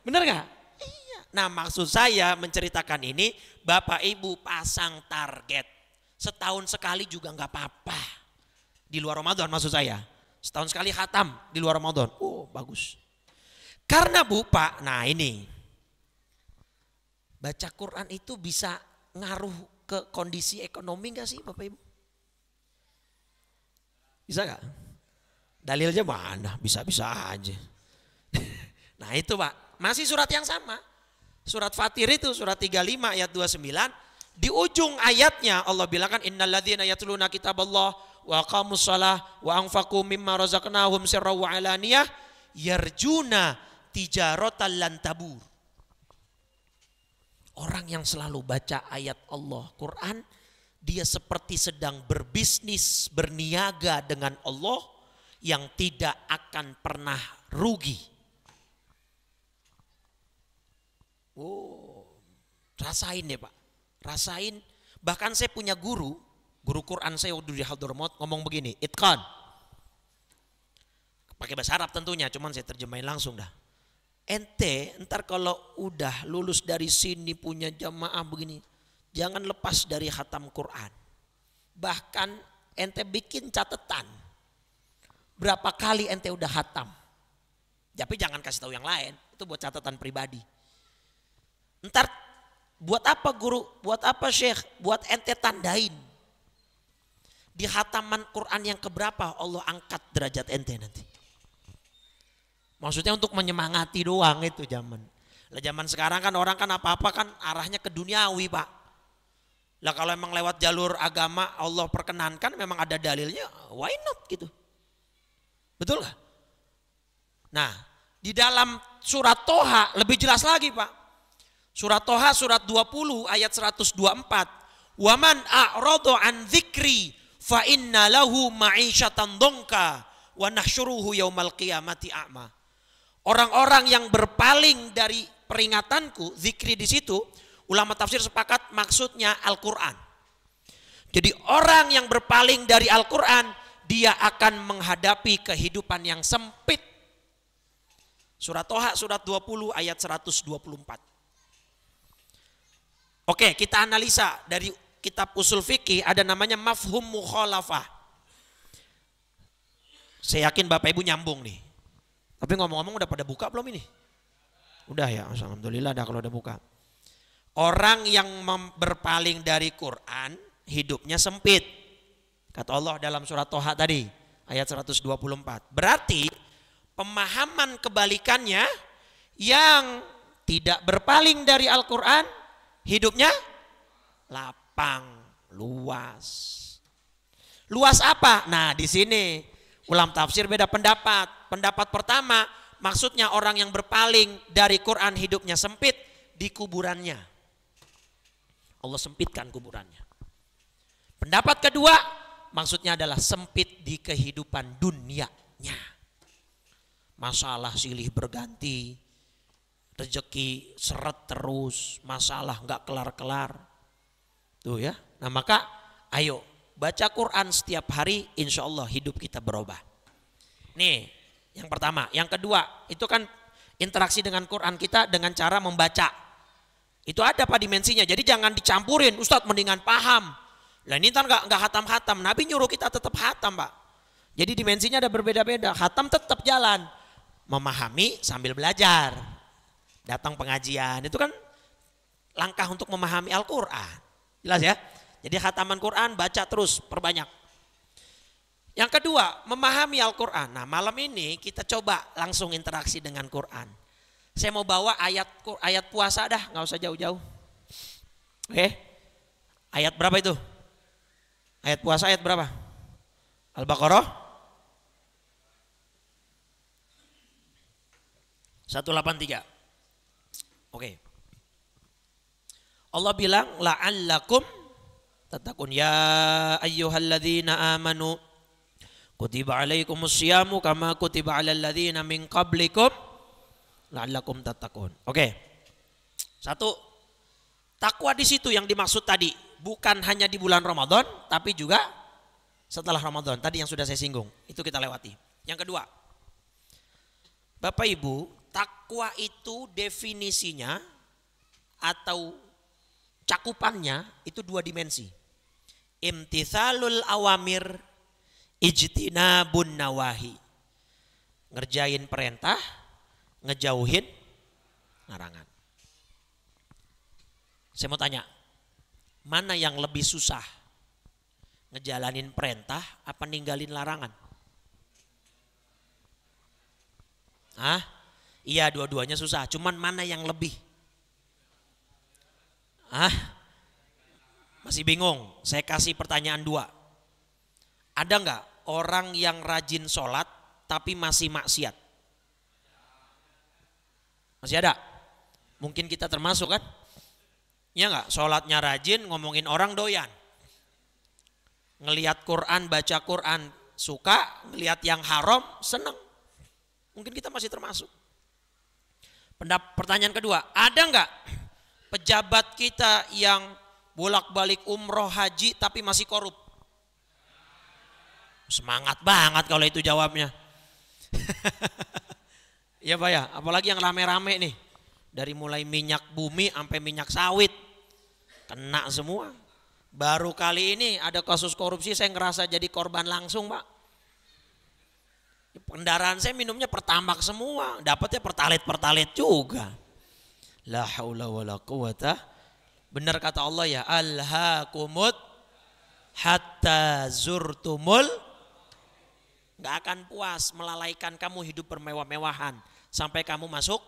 Bener gak? Iya. Nah maksud saya menceritakan ini, Bapak Ibu pasang target. Setahun sekali juga gak apa-apa. Di luar Ramadan maksud saya. Setahun sekali khatam di luar Ramadan. Oh bagus. Karena Bu Pak, nah ini. Baca Quran itu bisa ngaruh ke kondisi ekonomi gak sih Bapak Ibu? Bisa gak? Dalilnya mana? Bisa-bisa aja. Nah itu Pak. Masih surat yang sama. Surat Fatir itu surat 35 ayat 29. Di ujung ayatnya Allah bilang kan innalladzina yatluna kitaballah wa aqamus shalah wa anfaqu mimma razaqnahum sirran wa alaniyah yarjuna tijaratan lan tabur. Orang yang selalu baca ayat Allah Quran, dia seperti sedang berbisnis, berniaga dengan Allah yang tidak akan pernah rugi. Oh, rasain deh Pak, rasain. Bahkan saya punya guru Quran saya waktu di Hadramaut ngomong begini, itqan. Pakai bahasa Arab tentunya, cuman saya terjemahin langsung dah. Ente ntar kalau udah lulus dari sini punya jamaah begini, jangan lepas dari khatam Quran. Bahkan ente bikin catatan berapa kali ente udah khatam. Tapi jangan kasih tahu yang lain, itu buat catatan pribadi. Ntar buat apa guru, buat apa syekh, buat ente tandain. Di khataman Quran yang keberapa Allah angkat derajat ente nanti. Maksudnya untuk menyemangati doang itu zaman. Lah zaman sekarang kan orang kan apa-apa kan arahnya ke duniawi Pak. Lah kalau emang lewat jalur agama Allah perkenankan memang ada dalilnya, why not gitu. Betul gak? Nah di dalam surat Toha lebih jelas lagi Pak. Surat Toha surat 20 ayat 124. Waman a'radu an dzikri fa inna lahu ma'isyatan dongka wa nahsyuruhu yaumal qiyamati a'ma. Orang-orang yang berpaling dari peringatanku, zikri di situ, ulama tafsir sepakat maksudnya Al-Qur'an. Jadi orang yang berpaling dari Al-Qur'an, dia akan menghadapi kehidupan yang sempit. Surat Toha surat 20 ayat 124. Oke, kita analisa dari kitab usul fikih ada namanya mafhum mukhalafah. Saya yakin Bapak Ibu nyambung nih. Tapi ngomong-ngomong udah pada buka belum ini? Udah ya, alhamdulillah dah kalau udah buka. Orang yang berpaling dari Quran hidupnya sempit. Kata Allah dalam surat Toha tadi ayat 124. Berarti pemahaman kebalikannya yang tidak berpaling dari Al-Quran hidupnya lapang, luas. Luas apa? Nah, di sini Ulama tafsir beda pendapat. Pendapat pertama, maksudnya orang yang berpaling dari Quran hidupnya sempit di kuburannya. Allah sempitkan kuburannya. Pendapat kedua, maksudnya adalah sempit di kehidupan dunianya. Masalah silih berganti, rezeki seret terus, masalah nggak kelar-kelar. Tuh ya. Nah maka ayo baca Quran setiap hari, insya Allah hidup kita berubah. Nih yang pertama. Yang kedua itu kan interaksi dengan Quran kita dengan cara membaca. Itu ada pak dimensinya. Jadi jangan dicampurin. Ustadz mendingan paham. Lah ini ntar nggak hatam-hatam. Nabi nyuruh kita tetap hatam pak. Jadi dimensinya ada berbeda-beda. Hatam tetap jalan. Memahami sambil belajar. Datang pengajian. Itu kan langkah untuk memahami Al-Quran. Jelas ya. Jadi khataman Quran baca terus perbanyak. Yang kedua memahami Al-Quran. Nah malam ini kita coba langsung interaksi dengan Quran. Saya mau bawa ayat puasa dah, nggak usah jauh-jauh. Oke, ayat berapa itu? Ayat puasa ayat berapa? Al-Baqarah 183. Oke. Allah bilang la'allakum tattaqun ya ayyuhalladzina amanu kutiba alaikumus syamu kama kutiba alal ladzina min qablikum la'allakum tattaqun. Oke. Satu, takwa di situ yang dimaksud tadi bukan hanya di bulan Ramadan tapi juga setelah Ramadan. Tadi yang sudah saya singgung, itu kita lewati. Yang kedua, Bapak Ibu, takwa itu definisinya atau cakupannya itu dua dimensi. Imtithalul awamir, ijtinabun nawahi. Ngerjain perintah, ngejauhin larangan. Saya mau tanya, mana yang lebih susah? Ngejalanin perintah apa ninggalin larangan? Iya dua-duanya susah, cuman mana yang lebih? Masih bingung? Saya kasih pertanyaan dua. Ada nggak orang yang rajin sholat tapi masih maksiat? Masih ada? Mungkin kita termasuk kan? Ya nggak? Sholatnya rajin, ngomongin orang doyan. Ngelihat Quran, baca Quran suka, ngelihat yang haram seneng. Mungkin kita masih termasuk. Pertanyaan kedua, ada nggak pejabat kita yang bolak-balik umroh haji tapi masih korup? Semangat banget kalau itu jawabnya. Iya Pak ya, apalagi yang rame-rame nih. Dari mulai minyak bumi sampai minyak sawit. Kena semua. Baru kali ini ada kasus korupsi saya ngerasa jadi korban langsung Pak. Kendaraan saya minumnya pertambak semua. Dapatnya pertalit juga. La haula wala quwata. Benar kata Allah ya. Alhaakumut hatta zurtumul. Gak akan puas melalaikan kamu hidup bermewah-mewahan sampai kamu masuk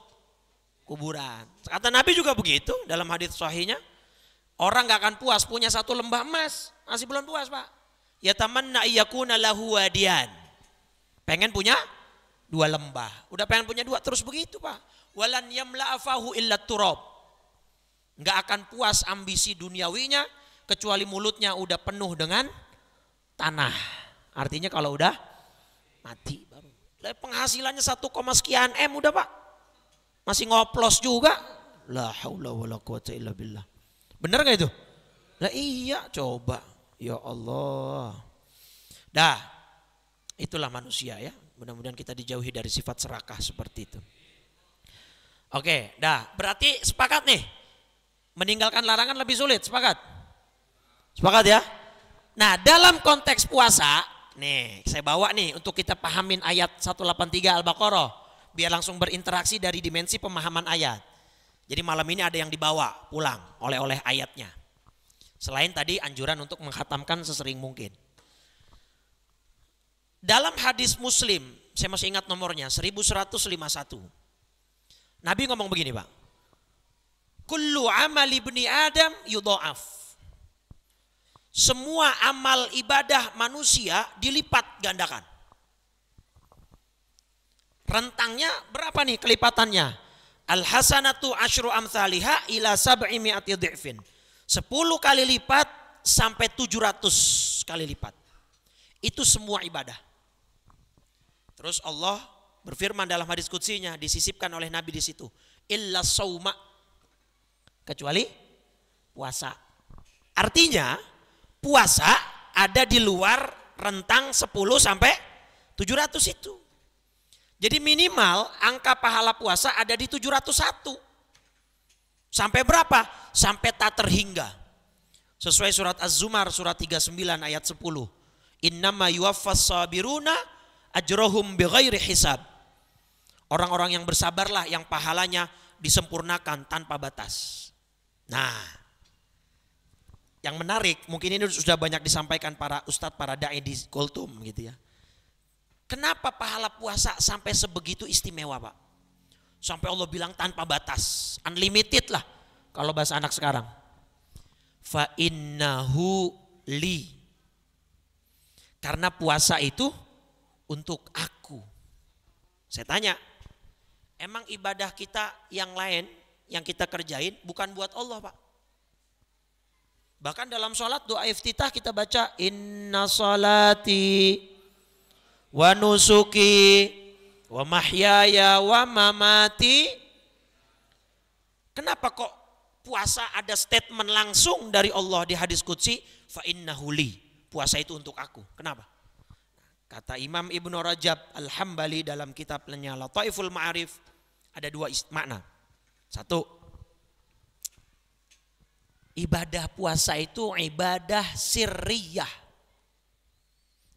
kuburan. Kata Nabi juga begitu dalam hadits sahihnya. Orang gak akan puas punya satu lembah emas, masih belum puas Pak. Ya tamanna iyakuna lahu wadiyan. Pengen punya dua lembah. Udah pengen punya dua terus begitu Pak. Walan yamla'afahu illa turab. Gak akan puas ambisi duniawinya kecuali mulutnya udah penuh dengan tanah. Artinya kalau udah mati baru. Penghasilannya 1, sekian M udah Pak. Masih ngoplos juga. La haula wala quwata illa billah. Bener gak itu? Lah iya coba. Ya Allah. Dah. Itulah manusia ya. Mudah-mudahan kita dijauhi dari sifat serakah seperti itu. Oke, dah. Berarti sepakat nih. Meninggalkan larangan lebih sulit. Sepakat? Sepakat ya? Nah, dalam konteks puasa, nih saya bawa nih untuk kita pahamin ayat 183 Al-Baqarah. Biar langsung berinteraksi dari dimensi pemahaman ayat. Jadi malam ini ada yang dibawa pulang oleh ayatnya. Selain tadi anjuran untuk menghatamkan sesering mungkin. Dalam hadis Muslim, saya masih ingat nomornya 1151. Nabi ngomong begini Pak. Kullu amal ibni Adam yudha'af. Semua amal ibadah manusia dilipat gandakan. Rentangnya berapa nih kelipatannya? Al-hasanatu asyru amthaliha ila sab'i mi'ati dhi'fin. 10 kali lipat sampai 700 kali lipat. Itu semua ibadah. Terus Allah berfirman dalam hadis qudsinya, disisipkan oleh Nabi di situ, illa sauma, kecuali puasa. Artinya puasa ada di luar rentang 10 sampai 700 itu. Jadi minimal angka pahala puasa ada di 701. Sampai berapa? Sampai tak terhingga. Sesuai surat Az-Zumar surat 39 ayat 10. Innama yuwaffas sabiruna ajrohum bighairi hisab. Orang-orang yang bersabarlah yang pahalanya disempurnakan tanpa batas. Nah, yang menarik, mungkin ini sudah banyak disampaikan para ustadz, para da'i di Kultum gitu ya. Kenapa pahala puasa sampai sebegitu istimewa, Pak? Sampai Allah bilang tanpa batas, unlimited lah kalau bahasa anak sekarang. Fa innahu li. Karena puasa itu untuk aku. Saya tanya, emang ibadah kita yang lain yang kita kerjain bukan buat Allah, Pak? Bahkan dalam sholat doa iftitah kita baca inna sholati wa nusuki wa mahyaya wa mamati. Kenapa kok puasa ada statement langsung dari Allah di hadis qudsi fa innahu li, puasa itu untuk aku. Kenapa? Kata Imam Ibnu Rajab Al-Hambali dalam kitabnya Lataiful Ma'arif ada dua makna. Satu, ibadah puasa itu ibadah sirriyah.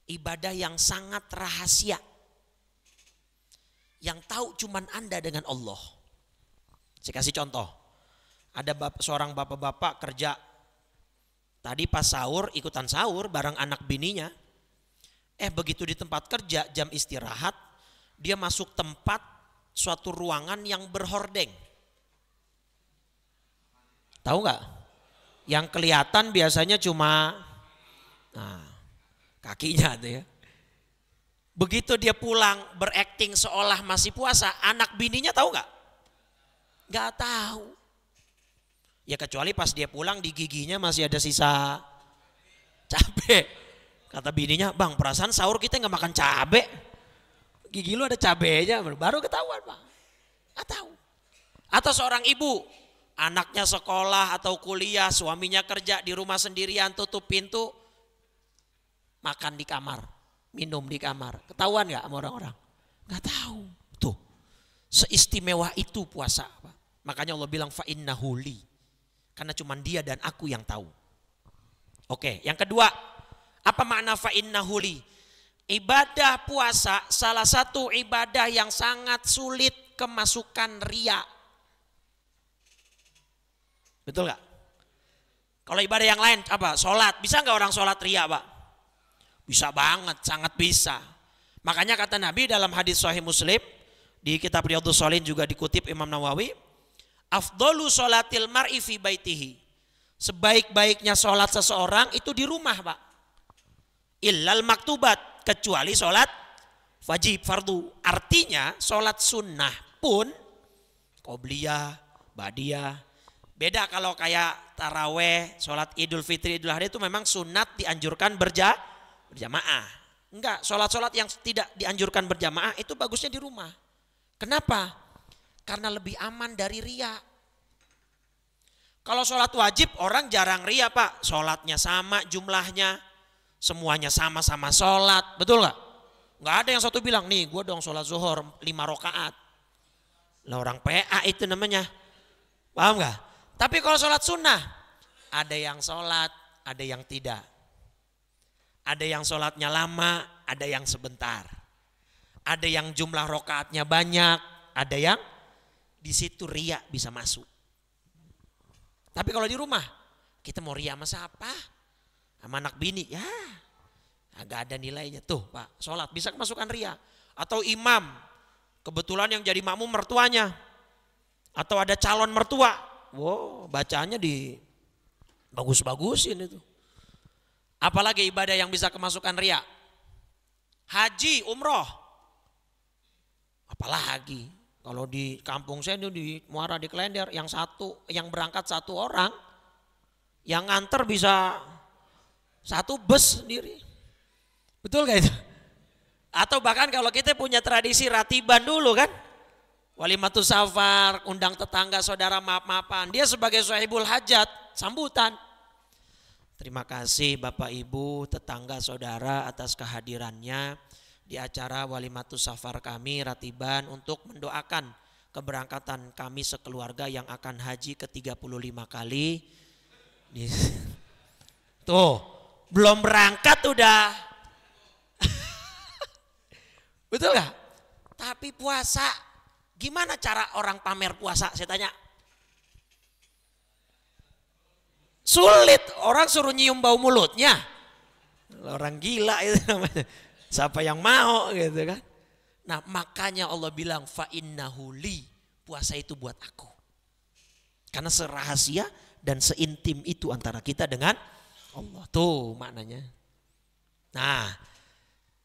Ibadah yang sangat rahasia. Yang tahu cuman Anda dengan Allah. Saya kasih contoh. Ada seorang bapak-bapak kerja. Tadi pas sahur, ikutan sahur bareng anak bininya. Begitu di tempat kerja, jam istirahat, dia masuk tempat suatu ruangan yang berhordeng. Tahu nggak? Yang kelihatan biasanya cuma kakinya tuh ya. Begitu dia pulang berakting seolah masih puasa, anak bininya tahu nggak? Nggak tahu. Ya kecuali pas dia pulang di giginya masih ada sisa cabe. Kata bininya, bang perasaan sahur kita nggak makan cabe. Gigi lu ada cabenya, baru ketahuan Pak. Nggak tahu. Atau seorang ibu, anaknya sekolah atau kuliah, suaminya kerja di rumah sendirian, tutup pintu, makan di kamar, minum di kamar. Ketahuan gak sama orang-orang? Gak tahu. Tuh, seistimewa itu puasa. Makanya Allah bilang fa innahu li. Karena cuma dia dan aku yang tahu. Oke, yang kedua, apa makna fa innahu li? Ibadah puasa salah satu ibadah yang sangat sulit kemasukan riya. Betul gak? Kalau ibadah yang lain apa? Sholat, bisa gak orang sholat riya, Pak? Bisa banget, sangat bisa. Makanya kata Nabi dalam hadis Sahih Muslim, di kitab Riyadhus Shalihin juga dikutip Imam Nawawi, afdhalu sholatil mar'i fi baitihi. Sebaik-baiknya sholat seseorang itu di rumah, Pak. Illal maktubat, kecuali sholat wajib fardu. Artinya sholat sunnah pun qobliyah, ba'diyah. Beda kalau kayak taraweh, sholat idul fitri, idul adha itu memang sunat dianjurkan berjamaah. Enggak, sholat-sholat yang tidak dianjurkan berjamaah itu bagusnya di rumah. Kenapa? Karena lebih aman dari riya. Kalau sholat wajib orang jarang riya, Pak. Sholatnya sama jumlahnya, semuanya sama-sama sholat, betul gak? Gak ada yang satu bilang, nih gue dong sholat zuhur 5 rakaat. Lah orang PA itu namanya, paham gak? Tapi kalau sholat sunnah, ada yang sholat, ada yang tidak. Ada yang sholatnya lama, ada yang sebentar. Ada yang jumlah rakaatnya banyak, ada yang di situ riya bisa masuk. Tapi kalau di rumah, kita mau riya sama siapa? Sama anak bini, ya agak ada nilainya. Tuh Pak, sholat bisa kemasukan riya. Atau imam, kebetulan yang jadi makmum mertuanya. Atau ada calon mertua. Wow, bacaannya di bagus-bagusin itu. Apalagi ibadah yang bisa kemasukan riya? Haji, umroh. Apalagi kalau di kampung saya di Muara di Klender yang berangkat satu orang, yang nganter bisa satu bus sendiri. Betul gak itu? Atau bahkan kalau kita punya tradisi ratiban dulu kan, walimatus safar, undang tetangga saudara maaf-maafan, dia sebagai sahibul hajat, sambutan. Terima kasih Bapak Ibu, tetangga saudara atas kehadirannya di acara walimatus safar kami ratiban untuk mendoakan keberangkatan kami sekeluarga yang akan haji ke 35 kali. Tuh, belum berangkat udah. Betul gak? Tapi puasa, gimana cara orang pamer puasa? Saya tanya. Sulit, orang suruh nyium bau mulutnya. Orang gila itu namanya. Siapa yang mau gitu kan. Nah makanya Allah bilang fa innahu li, puasa itu buat aku. Karena serahasia dan seintim itu antara kita dengan Allah. Tuh maknanya. Nah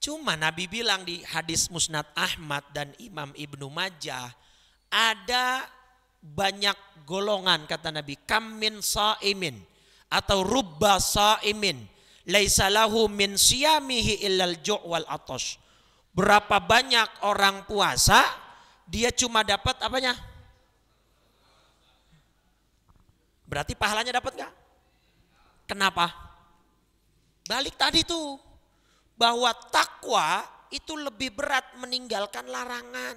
cuma Nabi bilang di hadis Musnad Ahmad dan Imam Ibnu Majah, ada banyak golongan kata Nabi, kam min sa'imin atau rubba sa'imin laisa lahu min siyamihi illal ju' wal atash. Berapa banyak orang puasa dia cuma dapat apanya? Berarti pahalanya dapat enggak? Kenapa? Balik tadi tuh bahwa takwa itu lebih berat meninggalkan larangan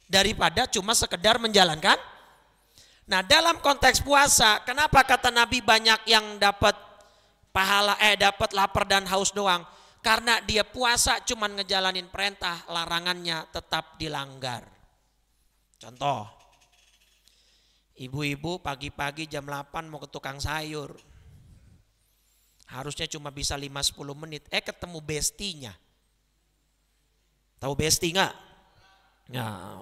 daripada cuma sekedar menjalankan. Nah, dalam konteks puasa, kenapa kata Nabi banyak yang dapat pahala dapat lapar dan haus doang? Karena dia puasa cuman ngejalanin perintah, larangannya tetap dilanggar. Contoh, ibu-ibu pagi-pagi jam 8 mau ke tukang sayur. Harusnya cuma bisa 5-10 menit, ketemu bestinya. Tahu besti enggak? Ya.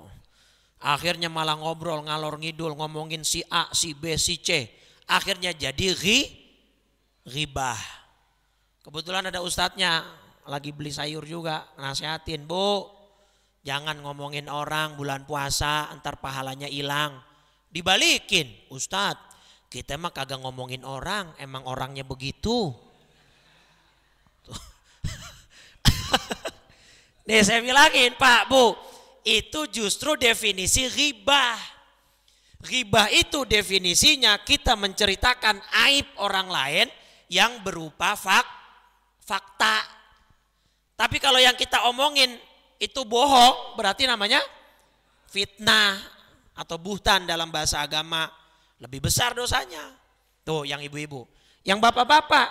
Akhirnya malah ngobrol ngalor ngidul ngomongin si A, si B, si C. Akhirnya jadi ghibah. Kebetulan ada ustadznya lagi beli sayur juga, nasihatin, Bu, jangan ngomongin orang bulan puasa ntar pahalanya hilang. Dibalikin, Ustadz, kita mah kagak ngomongin orang, emang orangnya begitu. Nih saya bilangin, Pak, Bu, itu justru definisi ghibah. Ghibah itu definisinya kita menceritakan aib orang lain yang berupa fakta. Tapi kalau yang kita omongin itu bohong, berarti namanya fitnah atau buhtan dalam bahasa agama. Lebih besar dosanya. Tuh yang ibu-ibu. Yang bapak-bapak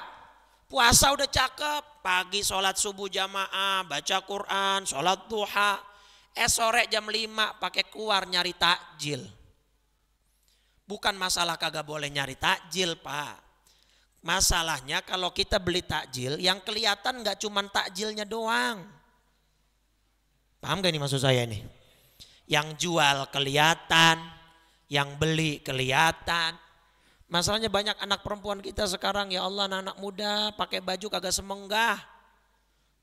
puasa udah cakep. Pagi sholat subuh jamaah, baca Quran, sholat duha. Sore jam 5 pakai keluar nyari takjil. Bukan masalah kagak boleh nyari takjil, Pak. Masalahnya kalau kita beli takjil yang kelihatan gak cuman takjilnya doang. Paham gak ini maksud saya ini? Yang jual kelihatan, yang beli kelihatan. Masalahnya banyak anak perempuan kita sekarang, ya Allah, anak muda pakai baju kagak semenggah.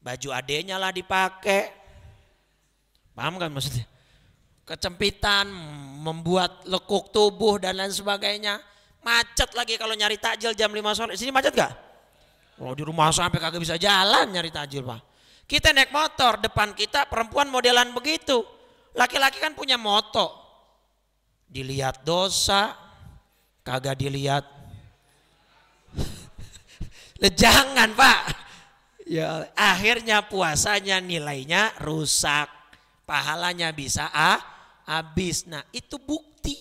Baju adenya lah dipakai. Paham kan maksudnya? Kecempitan, membuat lekuk tubuh dan lain sebagainya. Macet lagi kalau nyari takjil jam 5 sore. Sini macet gak? Kalau di rumah sampai kagak bisa jalan nyari takjil, Pak. Kita naik motor, depan kita perempuan modelan begitu. Laki-laki kan punya moto. Dilihat dosa, kagak dilihat. Jangan, Pak. Ya, akhirnya puasanya nilainya rusak. Pahalanya bisa habis. Nah, itu bukti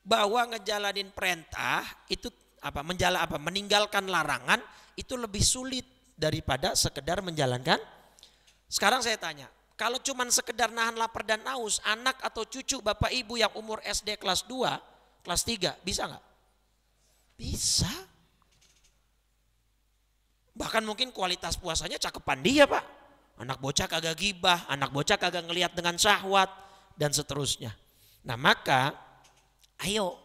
bahwa ngejalanin perintah itu meninggalkan larangan itu lebih sulit daripada sekedar menjalankan. Sekarang saya tanya, kalau cuman sekedar nahan lapar dan haus, anak atau cucu bapak ibu yang umur SD kelas 2, kelas 3 bisa nggak? Bisa. Bahkan mungkin kualitas puasanya cakepan dia, Pak. Anak bocah kagak gibah, anak bocah kagak ngelihat dengan syahwat dan seterusnya. Nah, maka ayo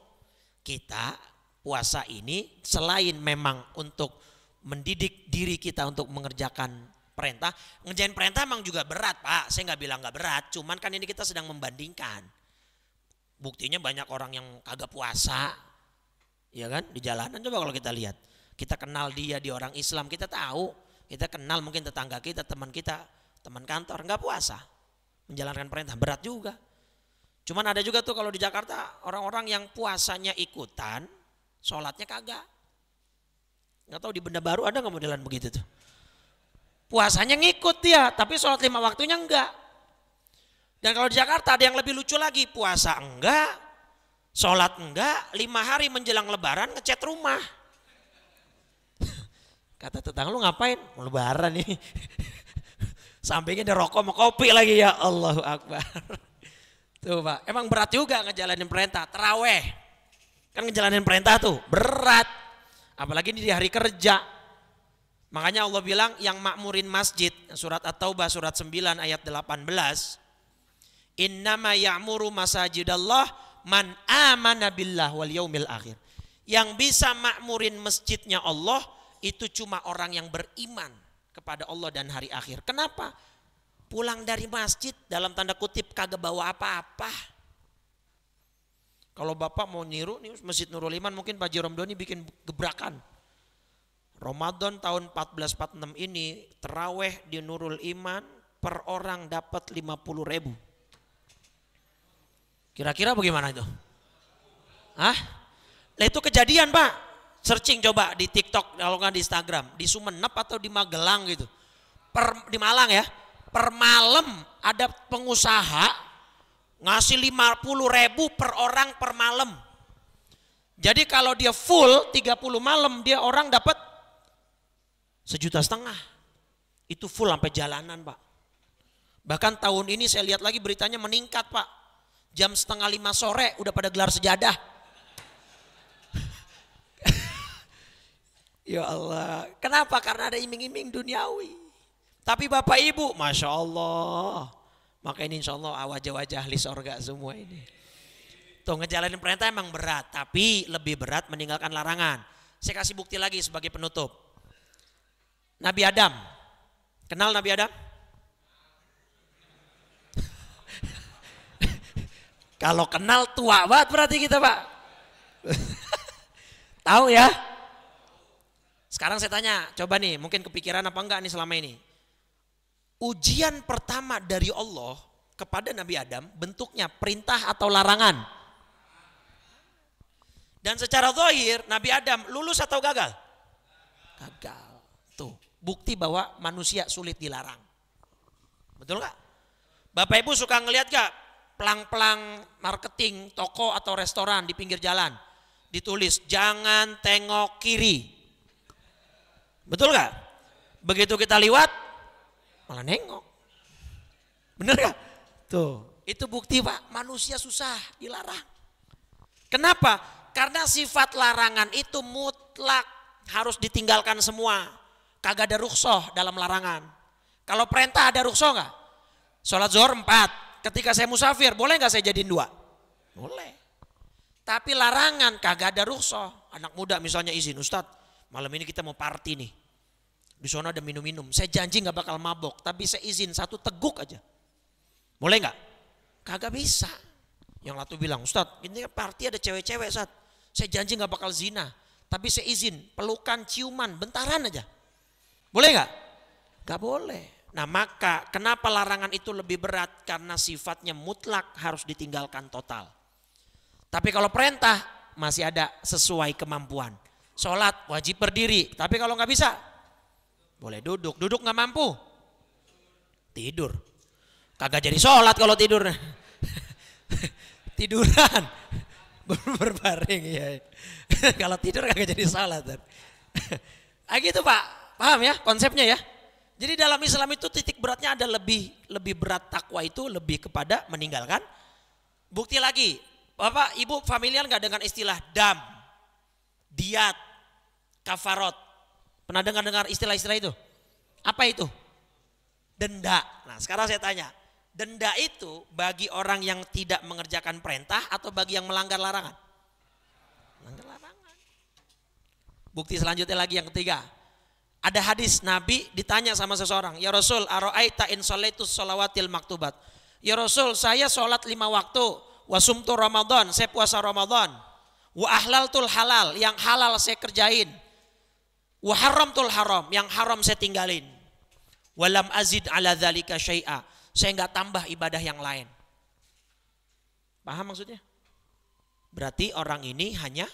kita puasa ini selain memang untuk mendidik diri kita untuk mengerjakan perintah. Ngerjain perintah emang juga berat Pak, saya nggak bilang nggak berat, cuman kan ini kita sedang membandingkan. Buktinya banyak orang yang kagak puasa, ya kan, di jalanan. Coba kalau kita lihat, kita kenal dia orang Islam, kita tahu, kita kenal mungkin tetangga kita, teman kantor, nggak puasa, menjalankan perintah, berat juga. Cuman ada juga tuh kalau di Jakarta orang-orang yang puasanya ikutan, sholatnya kagak. Nggak tahu di Benda Baru ada nggak modelan begitu tuh? Puasanya ngikut dia, tapi sholat 5 waktunya enggak. Dan kalau di Jakarta ada yang lebih lucu lagi, puasa enggak, sholat enggak, 5 hari menjelang lebaran ngechat rumah. Kata tetangga, lu ngapain? Mau lebaran nih. Sampingnya ada rokok sama kopi lagi, ya Allahu Akbar. Tuh Pak, emang berat juga ngejalanin perintah. Taraweh, kan ngejalanin perintah tuh berat. Apalagi di hari kerja. Makanya Allah bilang yang makmurin masjid, surat At-Taubah surat 9 ayat 18. Innama ya'muru masajidallah man amana billah wal yaumil akhir. Yang bisa makmurin masjidnya Allah itu cuma orang yang beriman kepada Allah dan hari akhir. Kenapa? Pulang dari masjid dalam tanda kutip kagak bawa apa-apa. Kalau Bapak mau niru nih Masjid Nurul Iman, mungkin Pak Haji Romdoni bikin gebrakan. Ramadan tahun 1446 ini terawih di Nurul Iman per orang dapat 50.000. Kira-kira bagaimana itu? Hah? Nah itu kejadian Pak. Searching coba di TikTok kalau nggak di Instagram. Di Sumenep atau di Magelang gitu. Di Malang ya. Per malam ada pengusaha ngasih 50.000 per orang per malam. Jadi kalau dia full 30 malam dia orang dapat 1,5 juta. Itu full sampai jalanan Pak. Bahkan tahun ini saya lihat lagi beritanya meningkat Pak. Jam 4:30 sore udah pada gelar sejadah. Ya Allah. Kenapa? Karena ada iming-iming duniawi. Tapi Bapak Ibu, Masya Allah. Maka ini insya Allah wajah-wajah ahli sorga semua ini. Tuh ngejalanin perintah emang berat. Tapi lebih berat meninggalkan larangan. Saya kasih bukti lagi sebagai penutup. Nabi Adam, kenal Nabi Adam? Kalau kenal tua banget berarti kita Pak. Tahu ya? Sekarang saya tanya, coba nih mungkin kepikiran apa enggak nih selama ini. Ujian pertama dari Allah kepada Nabi Adam bentuknya perintah atau larangan? Dan secara zahir Nabi Adam lulus atau gagal? Gagal. Tuh. Bukti bahwa manusia sulit dilarang. Betul gak? Bapak Ibu suka ngelihat gak pelang-pelang marketing toko atau restoran di pinggir jalan? Ditulis jangan tengok kiri. Betul gak? Begitu kita lewat malah nengok. Bener gak? Tuh, itu bukti Pak, manusia susah dilarang. Kenapa? Karena sifat larangan itu mutlak harus ditinggalkan semua. Kagak ada rukhsah dalam larangan. Kalau perintah ada rukhsah enggak? Sholat zuhur 4. Ketika saya musafir, boleh enggak saya jadiin 2? Boleh. Tapi larangan kagak ada rukhsah. Anak muda misalnya izin, Ustadz malam ini kita mau party nih. Di sana ada minum-minum. Saya janji enggak bakal mabok. Tapi saya izin 1 teguk aja. Boleh enggak? Kagak bisa. Yang satu bilang, Ustadz ini party ada cewek-cewek Ustadz. Saya janji enggak bakal zina. Tapi saya izin pelukan, ciuman, bentaran aja. Boleh nggak? Gak boleh. Nah maka kenapa larangan itu lebih berat? Karena sifatnya mutlak harus ditinggalkan total. Tapi kalau perintah masih ada sesuai kemampuan. Sholat wajib berdiri. Tapi kalau nggak bisa, boleh duduk. Duduk nggak mampu, tidur. Kagak jadi sholat kalau tidur. Tiduran. Berbaring ya. Kalau tidur kagak jadi sholat. Gitu Pak. Paham ya konsepnya ya. Jadi dalam Islam itu titik beratnya ada lebih berat takwa itu lebih kepada meninggalkan. Bukti lagi, Bapak Ibu familiar nggak dengan istilah dam, diat, kafarot? Pernah dengar istilah-istilah itu? Apa itu? Denda. Nah sekarang saya tanya, denda itu bagi orang yang tidak mengerjakan perintah atau bagi yang melanggar larangan? Melanggar larangan. Bukti selanjutnya lagi yang ketiga. Ada hadis Nabi ditanya sama seseorang, ya Rasul, ara'aita in sholaitus sholawatil maktubat. Ya Rasul, saya sholat 5 waktu, wa sumtu Ramadan, saya puasa Ramadan, wa ahlaltul halal, yang halal saya kerjain, wa haramtul haram, yang haram saya tinggalin, walam azid ala dzalika syai'a, saya enggak tambah ibadah yang lain. Paham maksudnya? Berarti orang ini hanya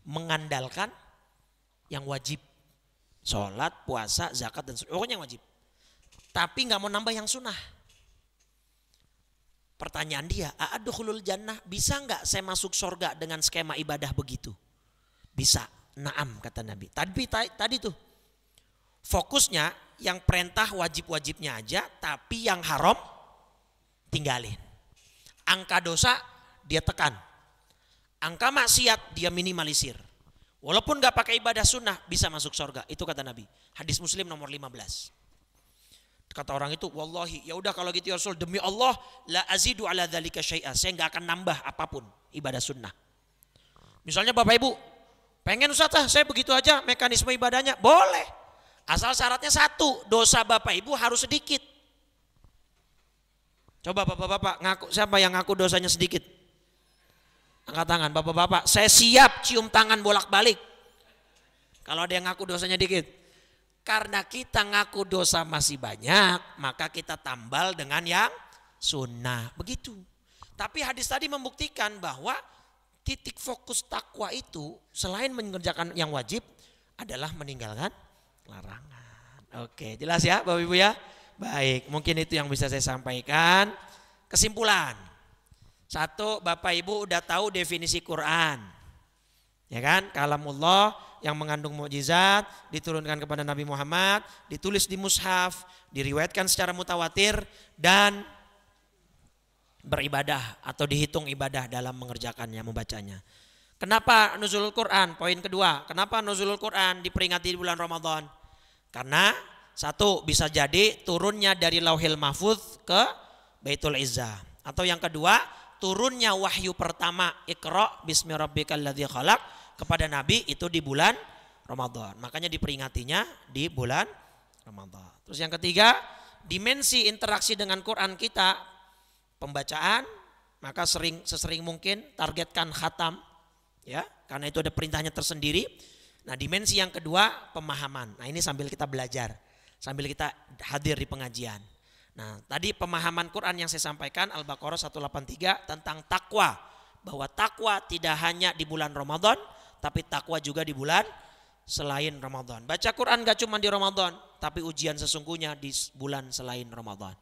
mengandalkan yang wajib. Sholat, puasa, zakat, dan pokoknya yang wajib. Tapi nggak mau nambah yang sunnah. Pertanyaan dia, a'adkhulul jannah, bisa nggak saya masuk surga dengan skema ibadah begitu? Bisa, na'am kata Nabi. Tadi tuh fokusnya yang perintah wajib-wajibnya aja, tapi yang haram tinggalin. Angka dosa dia tekan, angka maksiat dia minimalisir. Walaupun gak pakai ibadah sunnah bisa masuk surga. Itu kata Nabi. Hadis Muslim nomor 15. Kata orang itu, wallahi, ya udah kalau gitu ya Rasul, demi Allah la azidu ala dzalika syai'a. Saya gak akan nambah apapun ibadah sunnah. Misalnya Bapak Ibu, pengen Ustaz, saya begitu aja mekanisme ibadahnya. Boleh. Asal syaratnya satu, dosa Bapak Ibu harus sedikit. Coba Bapak-bapak ngaku, siapa yang ngaku dosanya sedikit? Angkat tangan, Bapak-bapak, saya siap cium tangan bolak-balik. Kalau ada yang ngaku dosanya dikit. Karena kita ngaku dosa masih banyak, maka kita tambal dengan yang sunnah. Begitu. Tapi hadis tadi membuktikan bahwa titik fokus takwa itu selain mengerjakan yang wajib adalah meninggalkan larangan. Oke, jelas ya Bapak Ibu ya? Baik, mungkin itu yang bisa saya sampaikan. Kesimpulan. Satu, Bapak Ibu udah tahu definisi Quran. Ya kan? Kalamullah yang mengandung mukjizat, diturunkan kepada Nabi Muhammad, ditulis di mushaf, diriwayatkan secara mutawatir, dan beribadah atau dihitung ibadah dalam mengerjakannya, membacanya. Kenapa nuzulul Quran? Poin kedua, kenapa nuzulul Quran diperingati di bulan Ramadan? Karena satu, bisa jadi turunnya dari Lauhil Mahfuz ke Baitul Izzah. Atau yang kedua, turunnya wahyu pertama Iqra bismi rabbikal ladzi khalaq kepada Nabi itu di bulan Ramadan. Makanya diperingatinya di bulan Ramadan. Terus yang ketiga, dimensi interaksi dengan Quran kita, pembacaan, maka sesering mungkin targetkan khatam, ya, karena itu ada perintahnya tersendiri. Nah, dimensi yang kedua, pemahaman. Nah, ini sambil kita belajar, sambil kita hadir di pengajian. Nah, tadi pemahaman Quran yang saya sampaikan Al-Baqarah 183 tentang takwa, bahwa takwa tidak hanya di bulan Ramadan, tapi takwa juga di bulan selain Ramadan. Baca Quran gak cuma di Ramadan, tapi ujian sesungguhnya di bulan selain Ramadan.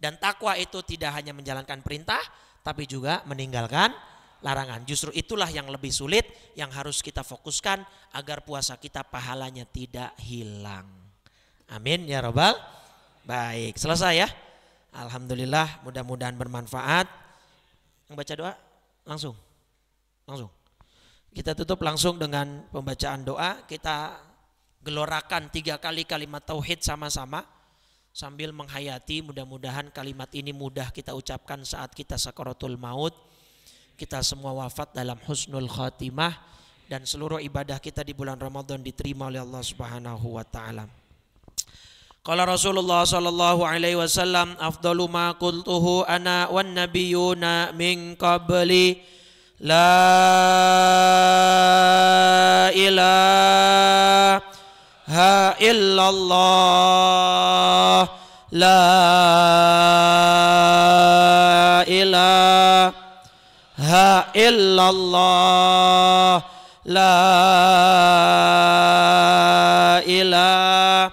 Dan takwa itu tidak hanya menjalankan perintah, tapi juga meninggalkan larangan. Justru itulah yang lebih sulit, yang harus kita fokuskan agar puasa kita pahalanya tidak hilang. Amin ya Rabbal. Baik, selesai ya. Alhamdulillah, mudah-mudahan bermanfaat. Yang baca doa langsung. Kita tutup langsung dengan pembacaan doa. Kita gelorakan 3 kali kalimat tauhid sama-sama sambil menghayati. Mudah-mudahan kalimat ini mudah kita ucapkan saat kita sakaratul maut. Kita semua wafat dalam husnul khatimah, dan seluruh ibadah kita di bulan Ramadan diterima oleh Allah Subhanahu wa taala. Qala Rasulullah sallallahu alaihi wasallam, afdalu ma qultuhu ana wan nabiyyuna min qabli la ilaha illallah la ilaha illallah la ilaha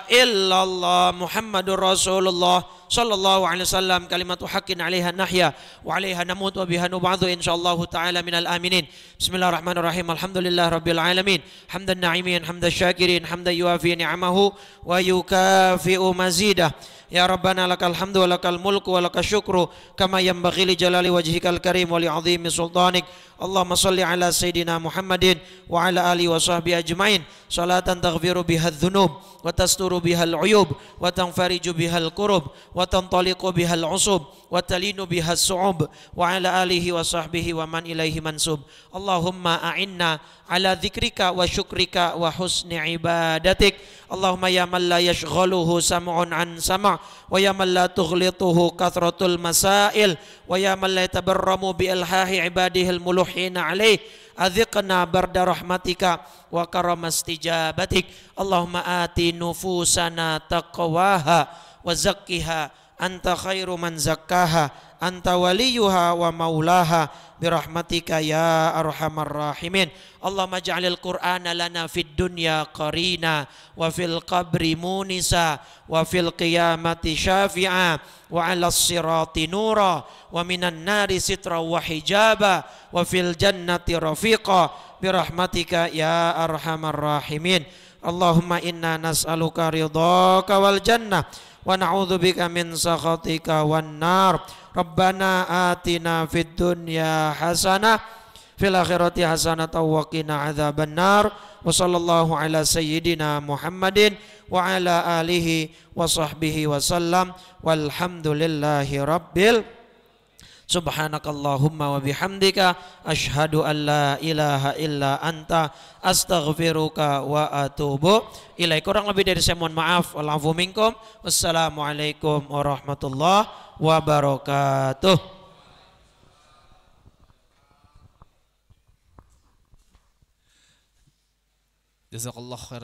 illallah Muhammadur Rasulullah sallallahu alaihi wasallam, kalimatu haqqin 'alaiha nahya wa 'alaiha namut wa biha nub'atsu insyaallah taala minal aminin. Bismillahirrahmanirrahim. Alhamdulillahirabbil alamin. Hamdan na'imin, hamdan syakirin, hamdan yuafi ni'amahu wa yukafi'u mazidah. Ya Rabbana lakal hamdu wa lakal mulku wa lakal syukru kama yanbaghi li jalali wajhikal karim wa li 'azimi sultanik. Allahumma salli ala Sayyidina Muhammadin wa ala alihi wa sahbihi ajmain salatan taghfiru biha adh-dhunub wa tasturu biha al-'uyub wa tanfariju biha al-kurub wa tantaliqu biha al-'usub wa talinu biha as-su'ub wa ala alihi wa sahbihi wa man ilaihi mansub. Allahumma a'inna ala dzikrika wa syukrika wa husni ibadatik. Allahumma ya man la yashghaluhu sam'un an sam' wa ya man la tughlituhu kathratul masail wa ya man la yatabarramu bi ilhahi ibadihil muluhina alaih adhiqna barda rahmatika wa karamastijabatik. Allahumma ati nufusana taqwaha wa zakkiha anta khairu man zakkaha anta waliyuha wa maulaha birahmatika ya arhamar rahimin. Allahumma ja'alil qur'ana lana fid dunya qarina wa fil qabri munisa wa fil qiyamati syafi'a wa 'alas sirati nura wa minan nari sitra wa hijaba wa fil jannati rafiqa birahmatika ya arhamar rahimin. Allahumma inna nas'aluka ridhaka wal jannah wa na'udzubika min sakhatika wan nar. Rabbana atina fid dunya hasanah fil akhirati hasanah wa qina adzabannar. Wa sallallahu ala sayyidina Muhammadin wa ala alihi wa sahbihi wa sallam walhamdulillahi rabbil. Subhanakallahumma wa bihamdika asyhadu an la ilaha illa anta astaghfiruka wa atubu ilaik. Kurang lebih dari saya mohon maaf. Walafu minkum. Wassalamualaikum warahmatullahi wabarakatuh. Jazakallah khair.